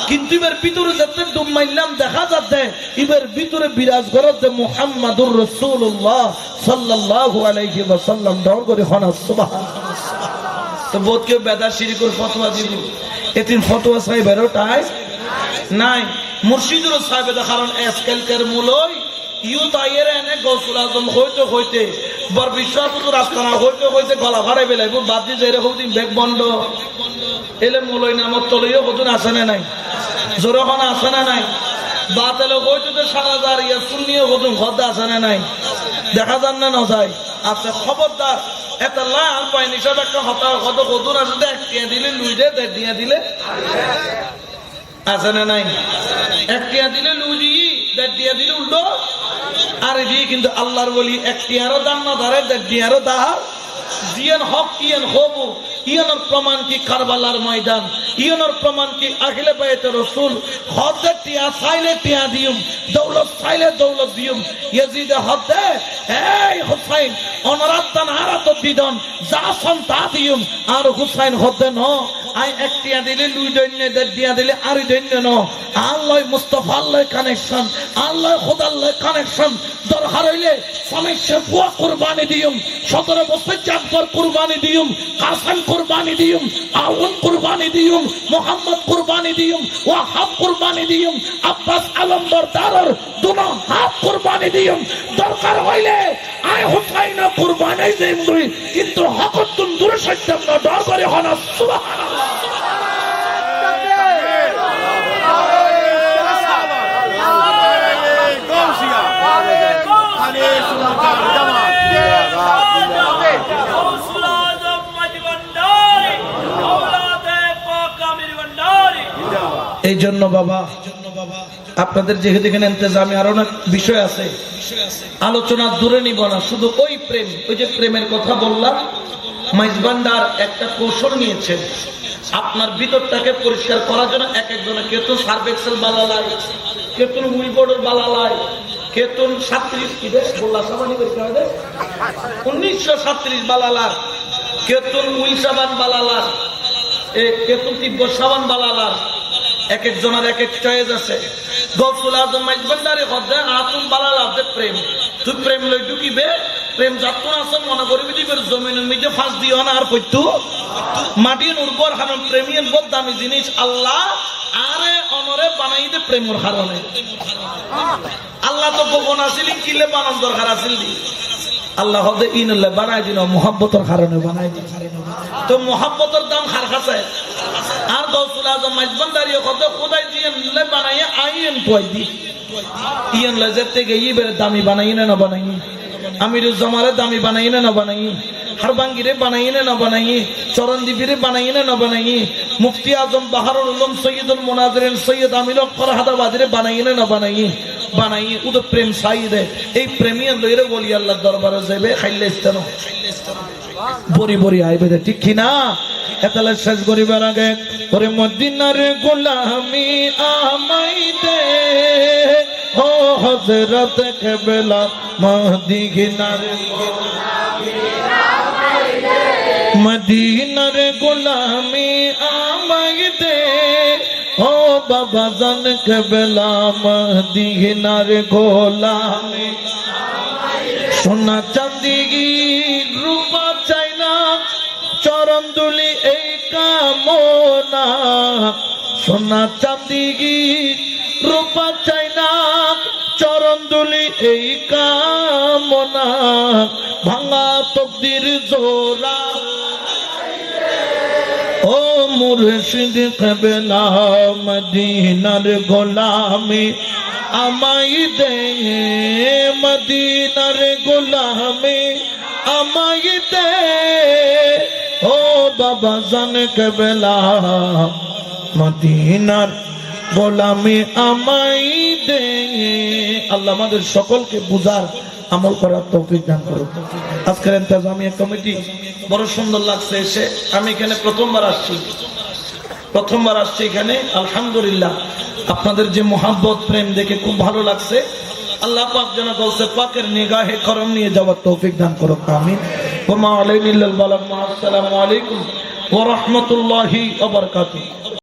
কিন্তু ইবের ভিতরে যাতে ডুব মারলাম দেখা যাচ্ছে ইবের ভিতরে বিরাজ করতে মুহাম্মাদুর রাসূলুল্লাহ সাল্লাল্লাহু আলাইহি ওয়াসাল্লাম। দর করে হনা সুবহানাল্লাহ। তো বোধকে বেদা শিরিকুর ফতোয়া দিব, এতিন ফতোয়া সাহেবেরও টাই নাই, মুর্শিদুর সাহেবের। কারণ আজকালকার মূলই ইউ তাইয়ের এনে গৌসুল আজম হইতে হইতে বর বিশ্বাসপুর রাস্তানা হইতে হইতে গলা ভাড়াই বেলাইব বাদ দিয়ে যাই রেখো দিন বেগ বন্ধ এলে মূলই নামত তলৈও কতদিন আসে না নাই, জোরখন আসে না নাই, বাত এলে হইতে তো ৭০০০ ইয়া শূন্যও কতদিন ঘর আসে না নাই, দেখা যান না নয়। আচ্ছা খবরদার এটা লা আর পাই নিষেধ একটা হতা কত কতদিন আসে দেখ টিয়া দিলে লুই দে, দেখ টিয়া দিলে আছে না নাই, এক টিয়া দিলে লুই দেখ টিয়া দিলে উল্টো আর এদিকে। কিন্তু আল্লাহর বলি এক টিয়ারও দাম না ধরে, দেখ টিয়ারও দাম জিয়ান হক ইয়ান হবু ইয়ানোর প্রমাণ কি কারবালার ময়দান ইয়ানোর প্রমাণ কি আহলে বাইতে রাসূল হদে টিয়া সাইলে টিয়া দিউম দৌলত সাইলে দৌলত দিউম ইয়াজিদ হদে এই হুসাইন অনরাতান হারাত দিদন জাসন তা দিউম আর হুসাইন হদে ন আই এক টিয়া দিলে দুই দৈন্য দিয়া দিলে আর দৈন্য ন আল্লাহ মুস্তাফা আল্লাহ কানেকশন আল্লাহ খোদাল্লাহ কানেকশন দরকার হইলে সমস্যা ফুয়া কুরবানি দিউম 17 বছর জাফর কুরবানি দিউম কাসেম কুরবানি দিউম আউন কুরবানি দিউম মোহাম্মদ কুরবানি দিউম ওয়াহাব কুরবানি দিউম আব্বাস আলমদার দারর দুনো হাত কুরবানি দিউম দরকার হইলে আয় হুসাইন কুরবানি দিউম দুই কিন্তু হকতুন দূরে সত্যম না ডর করে হনা সুবহানাল্লাহ এই জন্য বাবা আপনাদের যেহেতু এখানে ইন্তজামে আরো অনেক বিষয় আছে আলোচনা দূরে নিব না শুধু ওই প্রেম ওই যে প্রেমের কথা বললাম মাইজবান্ডার একটা কৌশল নিয়েছেন আপনার ভিতরটাকে পরিষ্কার করার জন্য এক একজনের কেতন সার্ভেক্সেল বালালায় কেতন উইবোর্ডের বালালায় কেতন 37 কি দেশ বললা সাবানি বের করে দে 1937 বালালার কেতন উই সাবান বালালার এ কেতন তিব্বত সাবান বালালার এক একজনের এক এক চয়েস আছে গৌসুল আজম মাইজবান্ডারে হদে আতুন বালালার দে প্রেম তুই প্রেম লই ঢুকিবে প্রেম যাত্রা আছে মনে করবি দিবের জমিনের মধ্যে ফাঁস দিও না আর কইতু মাটির উর্বর হারণ প্রেমিয়ান বহুত দামি জিনিস আল্লাহ আরে অনরে বানাইতে প্রেমর হারণে আল্লাহ তো গোপন আছিল কিলে বানান দরকার আছিল দি আল্লাহ হদে ইনল্লাহ বানাই দিন মোহাব্বতের কারণে বানাই দিন তো মোহাব্বতের দাম খার খাসে আর গৌসুল আজম মাইজবান্ডারি হদে খোদাই দিয়ে বানাইয়া আইন পয় দি ইয়ান লজতে গই বের দামি বানাই না বানাই আমিরুজ জামালে দামি বানাই না বানাই হারবাঙ্গিরে বানাই না বানাই চরণদ্বীপেরে বানাই না বানাই মুফতি আজম বাহারুল উলুম সৈয়দুল মুনাজিরিন সৈয়দ আমির ফরহাদাবাদিরে বানাই না বানাই উদ প্রেম সাইদে এই প্রেমিয়ান লইরে বলি আল্লাহর দরবারে যাবে খাইলে ইস্তানো বরি বরি আইবে ঠিক কি না এতলা শেষ করিবার আগে ওরে মদিনার গোলামি আমাই দে ও হযরত কেবলা মদিনার মদিনার গোলামি আমাই দে ও বাবা জান কেবলা মদিনার গোলামি সোনা চাঁদি রূপা চাই না চরণ দুলি এই কামনা সোনা চাঁদি রূপা চাই না চরণ দুলি এই কামনা ভাঙা তকদির জোরা ও মুর্শিদ কেবলা মদিনার গোলামি আমাই দে মদিনার গোলামি আমাই দে ও বাবা জান কেবলা মদিনার গোলামি আমাই দে আল্লাহ আমাদের সকলকে বুঝার আমল করার তৌফিক দান করুন আজকের ইন্তজামিয়া কমিটি বড় সুন্দর লাগছে এসে আমি এখানে প্রথমবার আসছি এখানে আলহামদুলিল্লাহ আপনাদের যে মোহাব্বত প্রেম দেখে খুব ভালো লাগছে আল্লাহ পাক যেন গৌসে পাকের নিগাহে করম নিয়ে যাওয়ার তৌফিক দান করুন আমিন ওয়া মা আলাইনা ইল্লাল বালাগ। আসসালামু আলাইকুম ওয়া রাহমাতুল্লাহি ওয়া বারাকাতুহু।